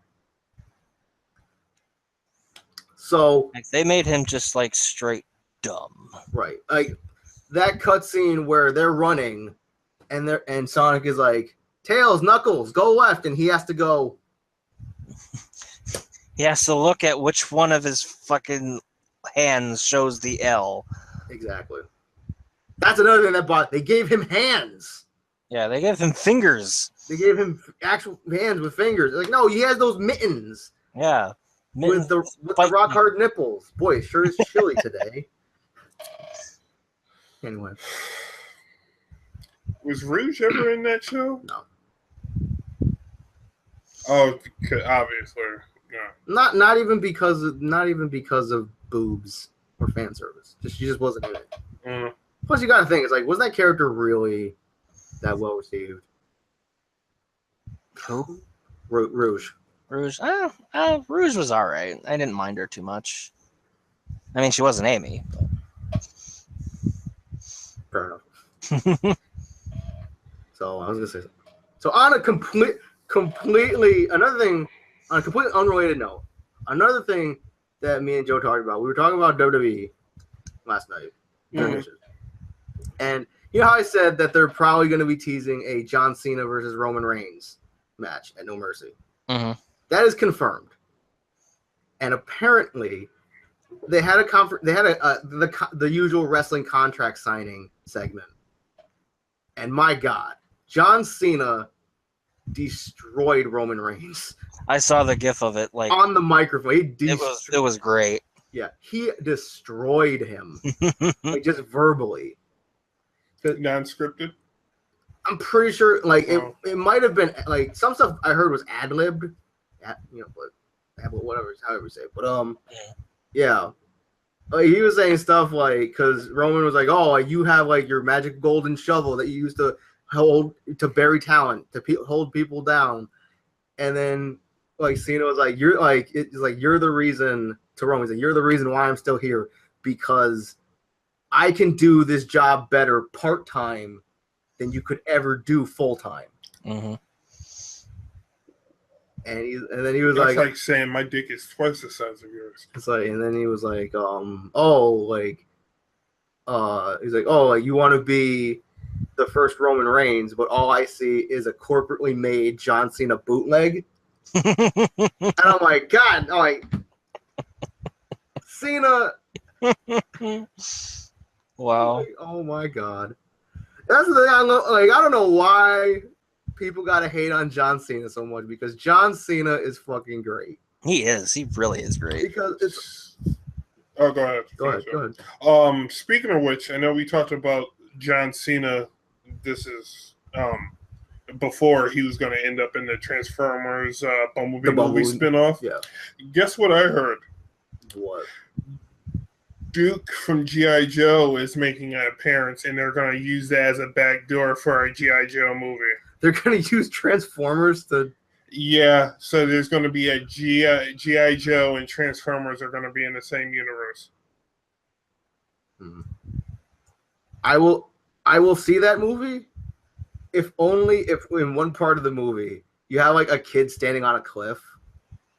So like, they made him just like straight dumb. Right. Like that cutscene where they're running. And Sonic is like, Tails, Knuckles, go left, and he has to go. He has to look at which one of his fucking hands shows the L. Exactly. That's another thing that bought. They gave him hands. Yeah, they gave him fingers. They gave him actual hands with fingers. Like, no, he has those mittens. Yeah. With the rock hard nipples. Boy, it sure is chilly today. Anyway. Was Rouge ever in that show? No. Oh, obviously. Yeah. Not even because of boobs or fan service. She just wasn't in it. Mm. Plus, you gotta think, it's like, was that character really that well received? Who? Rouge. Rouge. Rouge was all right. I didn't mind her too much. I mean, she wasn't Amy. But... Fair enough. So I was gonna say something. So on a completely unrelated note, another thing that me and Joe talked about, we were talking about WWE last night. Mm-hmm. And you know how I said that they're probably going to be teasing a John Cena versus Roman Reigns match at No Mercy. Mm-hmm. That is confirmed. And apparently, they had the usual wrestling contract signing segment. And my God, John Cena destroyed Roman Reigns. I saw the gif of it, like on the microphone. It was great. Yeah, he destroyed him, like just verbally. Non-scripted. I'm pretty sure, like it might have been like some stuff I heard was ad-libbed, but whatever, however you say it. But yeah. He was saying stuff like, because Roman was like, "Oh, you have like your magic golden shovel that you used to hold to bury talent, to hold people down," and then like Cena was like, "You're like it's like you're the reason." To Roman, he's like, "You're the reason why I'm still here, because I can do this job better part time than you could ever do full time." Mm-hmm. And then he was That's like saying my dick is twice the size of yours. It's like, and then he was like, he's like, "Oh, like you want to be the first Roman Reigns, but all I see is a corporately made John Cena bootleg." And I'm like, God, I'm like, Cena. Wow. Like, oh my God. That's the thing. I don't know why people gotta hate on John Cena so much, because John Cena is fucking great. He is. He really is great. Because it's. Oh, go ahead. Go ahead. Speaking of which, I know we talked about John Cena. This is before he was going to end up in the Transformers Bumblebee movie spinoff. Yeah. Guess what I heard? What? Duke from G.I. Joe is making an appearance, and they're going to use that as a backdoor for a G.I. Joe movie. They're going to use Transformers to... Yeah, so there's going to be a G.I. Joe and Transformers are going to be in the same universe. I will see that movie if in one part of the movie you have like a kid standing on a cliff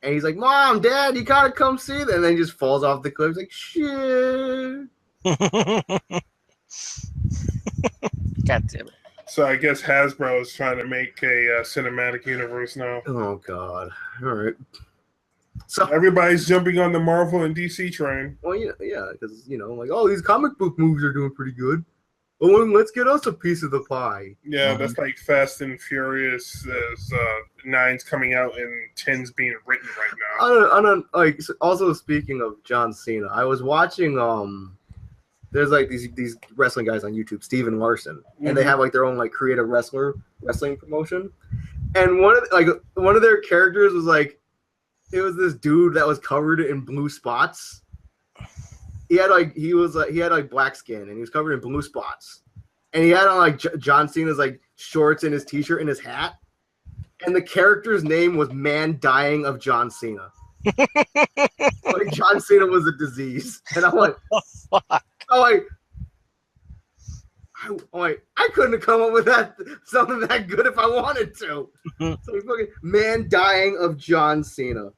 and he's like, "Mom, Dad, you gotta come see that," and then he just falls off the cliff. He's like, "Shit." God damn it. So I guess Hasbro is trying to make a cinematic universe now. Oh God! All right. So everybody's jumping on the Marvel and DC train. Well, yeah, because like, oh, these comic book movies are doing pretty good. Oh, and let's get us a piece of the pie. Yeah, that's like Fast and Furious. There's 9's coming out and 10's being written right now. Like, also speaking of John Cena, I was watching there's like these wrestling guys on YouTube, Steven Larson, and they have like their own like creative wrestling promotion. And one of their characters was like, it was this dude that was covered in blue spots. He had black skin and he was covered in blue spots. And he had on like John Cena's like shorts and his t-shirt and his hat. And the character's name was Man Dying of John Cena. Like John Cena was a disease. And I'm like, fuck? I couldn't have come up with something that good if I wanted to. So fucking Man Dying of John Cena.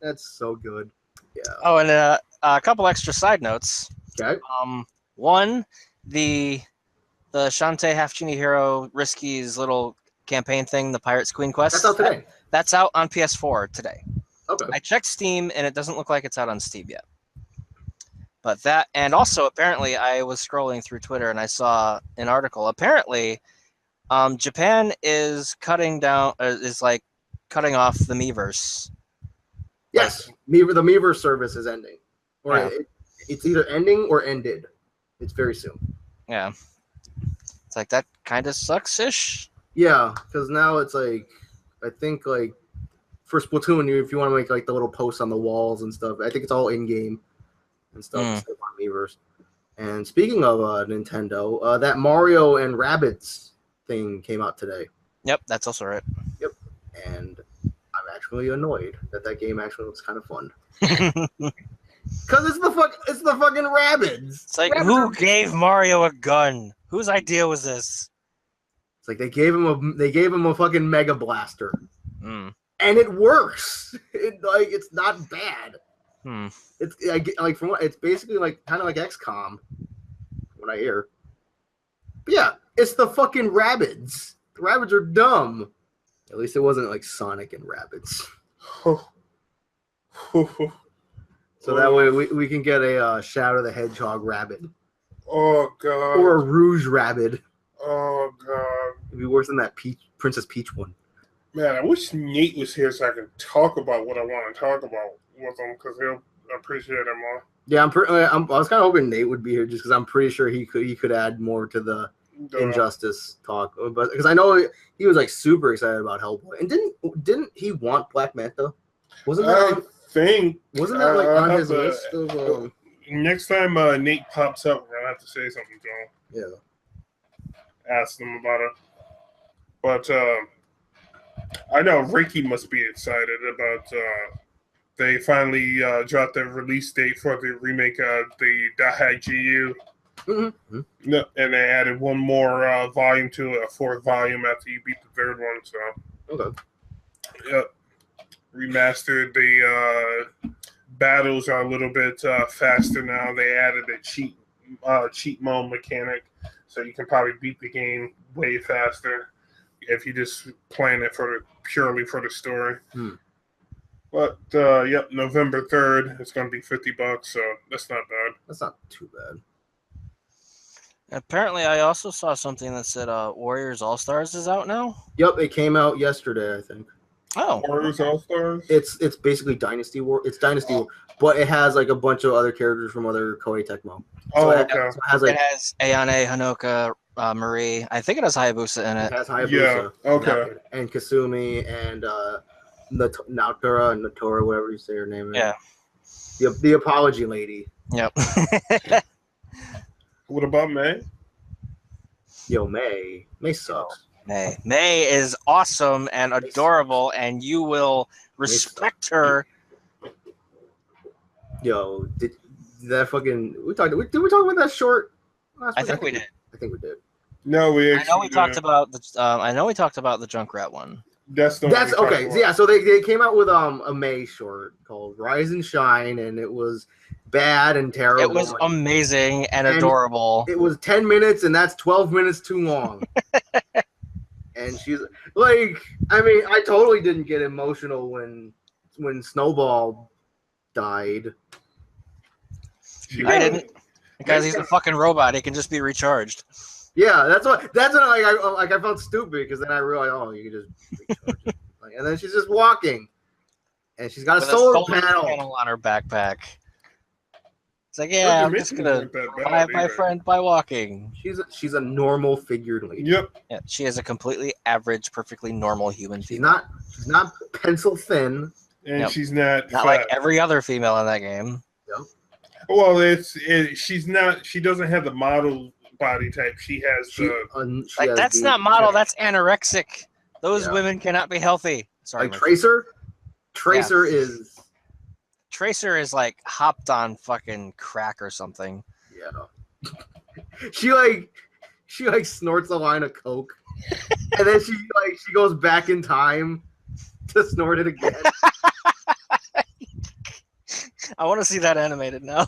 That's so good. Yeah. Oh, and a couple extra side notes. Okay. One, the Shantae Half Genie Hero Risky's little campaign thing, the Pirates Queen Quest. That's out today. That's out on PS4 today. Okay. I checked Steam and it doesn't look like it's out on Steam yet. But that, and also apparently I was scrolling through Twitter and I saw an article. Apparently, Japan is cutting down, is like cutting off the Miiverse. Yes, the Miiverse service is ending, or Yeah. it's either ending or ended. It's very soon. Yeah, it's like that kind of sucks-ish. Yeah, because now it's like, I think like for Splatoon, if you want to make like the little posts on the walls and stuff, I think it's all in game and stuff instead of on Miiverse. And speaking of Nintendo, that Mario and Rabbids thing came out today. Yep, that's also right. Yep, and I'm actually annoyed that game actually looks kind of fun. Because it's the fucking Rabbids. It's like, Rabbids who gave Mario a gun? Whose idea was this? It's like they gave him a fucking Mega Blaster, Mm. and it works. It's not bad. Hmm. It's like from what it's basically like kind of like XCOM, what I hear. But yeah, it's the fucking Rabbids. The Rabbids are dumb. At least it wasn't like Sonic and Rabbids. So that way we can get a Shadow the Hedgehog Rabbid. Oh god. Or a Rouge Rabbid. Oh god. It'd be worse than that Princess Peach one. Man, I wish Nate was here so I could talk about what I want to talk about with him because he'll appreciate it more. Yeah, I was kind of hoping Nate would be here just because I'm pretty sure he could add more to the Injustice talk, but because I know he was like super excited about Hellboy, and didn't he want Black Manta? Wasn't that like on his list of? Next time Nate pops up, we're gonna have to say something to him. Yeah, ask them about it. But I know Ricky must be excited about. They finally dropped the release date for the remake of the Dahai GU. Mm-hmm. No, and they added one more volume to it, a fourth volume after you beat the third one. So, okay. Yep. Remastered. The battles are a little bit faster now. They added a cheat mode mechanic, so you can probably beat the game way faster if you just playing it purely for the story. But yep, November 3rd, it's gonna be $50, so that's not bad. That's not too bad. Apparently, I also saw something that said Warriors All Stars is out now. Yep, it came out yesterday, I think. Oh, Warriors All Stars. It's basically Dynasty War. It's Dynasty War, but it has like a bunch of other characters from other Koei Tecmo. Oh, so okay. it has Ayane, Hanoka, Marie. I think it has Hayabusa in it. It has Hayabusa. Yeah. Okay. And Kasumi and Natura and Natora, whatever you say her name is. Yeah. The apology lady. Yep. What about May? Yo, May sucks. May is awesome and adorable, and you will respect her. Yo, did that fucking did we talk about that short last week? I think we did. I think we did. No, I know we talked about the Junkrat one. That's okay. Yeah, so they came out with a May short called Rise and Shine, and it was bad and terrible. It was amazing and adorable. It was 10 minutes, and that's 12 minutes too long. And she's like, I mean, I totally didn't get emotional when Snowball died. I didn't, because he's a fucking robot. He can just be recharged. Yeah, that's what I felt stupid because then I realized, you can just recharge it. And then she's just walking, and she's got a solar panel on her backpack. It's like, yeah, I'm just gonna revive my friend by walking. She's a normal figured lady. Yep. Yeah, she is a completely average, perfectly normal human She's female. She's not pencil thin, and she's not fat. Like every other female in that game. Yep. Well, she's not. She doesn't have the model body type. She has that's not model. That's anorexic. Those women cannot be healthy. Sorry, like Tracer. Tracer is. Tracer is like hopped on fucking crack or something. Yeah. she snorts a line of coke, and then she goes back in time to snort it again. I want to see that animated now.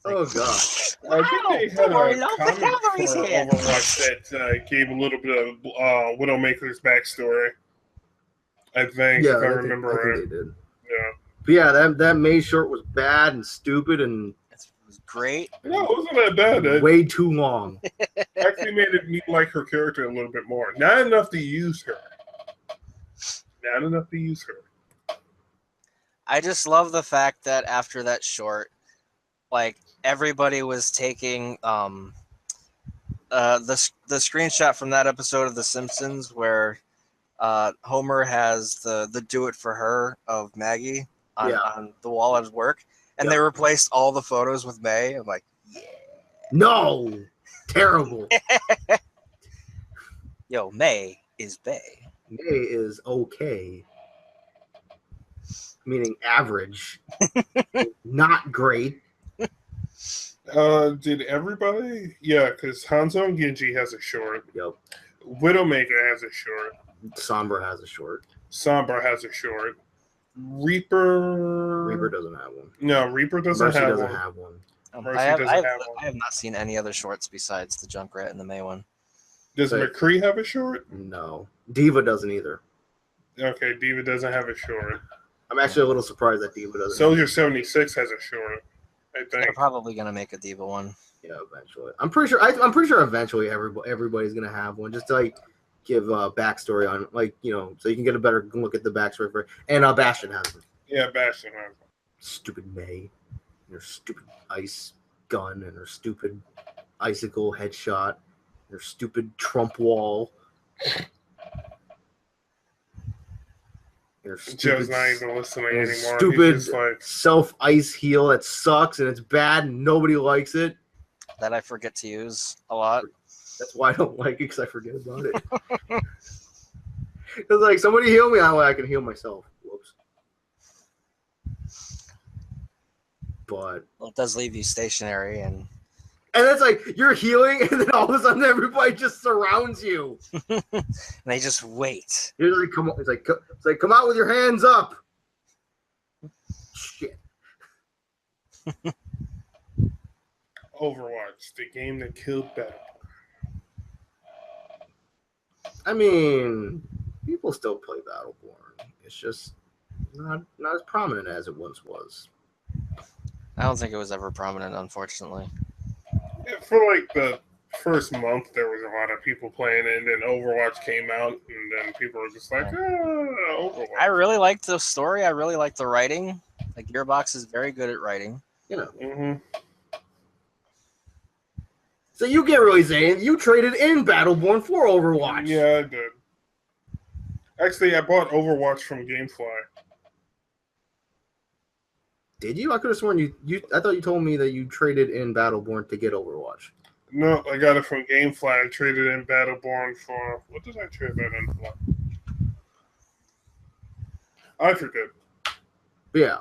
Oh god! I think they had a comic for Overwatch that gave a little bit of Widowmaker's backstory. I think, if I remember right. They did. Yeah. But yeah, that May short was bad and stupid and It was great. No, it wasn't that bad. It way too long. actually made me like her character a little bit more. Not enough to use her. Not enough to use her. I just love the fact that after that short, like everybody was taking the screenshot from that episode of The Simpsons where Homer has the do it for her of Maggie on the wall at his work, and they replaced all the photos with May. I'm like, no, terrible. Yo, May is Bay. May is okay, meaning average, not great. Did everybody? Yeah, because Hanzo and Genji has a short. Yep. Widowmaker has a short. Sombra has a short. Sombra has a short. Reaper doesn't have one. No, Reaper doesn't Mercy have doesn't one. have one. I have not seen any other shorts besides the Junkrat and the May one. Does McCree have a short? No. Diva doesn't either. Okay, Diva doesn't have a short. I'm actually a little surprised that Diva doesn't. Soldier 76 has a short, I think. They're probably gonna make a Diva one. Yeah, eventually. I'm pretty sure eventually everybody's gonna have one, just to like give backstory on, like, you know, so you can get a better look at the backstory for. And Bastion has one. Yeah, Bastion has one. Stupid May, and her stupid ice gun, and her stupid icicle headshot, and her stupid Trump wall. Joe's not even listening anymore. Stupid self ice heal that sucks and it's bad and nobody likes it. That I forget to use a lot. That's why I don't like it, because I forget about it. It's like, somebody heal me, that way I can heal myself. Whoops. But well, it does leave you stationary, and it's like you're healing, and then all of a sudden everybody just surrounds you. and they just wait. You're like, come on! It's like come out with your hands up. Shit. Overwatch, the game that killed Battleborn. I mean, people still play Battleborn. It's just not as prominent as it once was. I don't think it was ever prominent, unfortunately. Yeah, for like the first month, there was a lot of people playing it, and then Overwatch came out, and then people were just like, Overwatch. I really liked the story. I really liked the writing. Like, Gearbox is very good at writing. You know. Mm-hmm. So you can't really say you traded in Battleborn for Overwatch. Yeah, I did. Actually, I bought Overwatch from GameFly. Did you? I could have sworn you. I thought you told me that you traded in Battleborn to get Overwatch. No, I got it from GameFly. I traded in Battleborn for... What did I trade that in for? I forget. Yeah.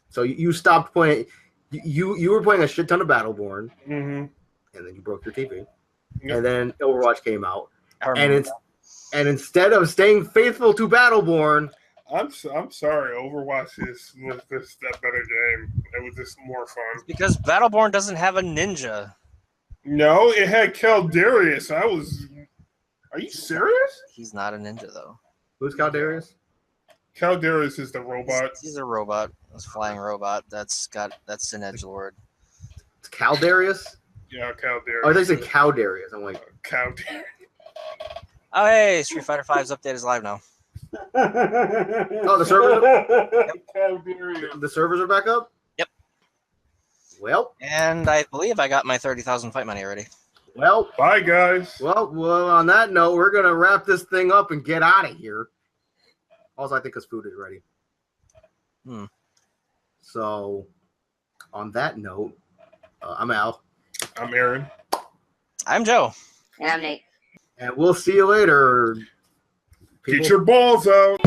So you stopped playing. You were playing a shit ton of Battleborn. Mm-hmm. And then you broke your TV. Yep. And then Overwatch came out. And instead of staying faithful to Battleborn... I'm sorry, Overwatch was just that better game. It was just more fun. Because Battleborn doesn't have a ninja. No, it had Caldarius. Are you serious? He's not a ninja, though. Who's Caldarius? Caldarius is the robot. He's a robot. He's a flying robot. That's an edgelord. It's Caldarius? Yeah, Caldarius. Oh, they said Cowdarius. I'm like... Caldarius. Oh, hey, Street Fighter V's update is live now. Oh, the servers are back up? Yep. Well. And I believe I got my 30,000 fight money already. Well. Bye, guys. Well, on that note, we're going to wrap this thing up and get out of here. Also, I think his food is ready. So, on that note, I'm Al. I'm Aaron. I'm Joe. And I'm Nate. And we'll see you later. People. Get your balls out.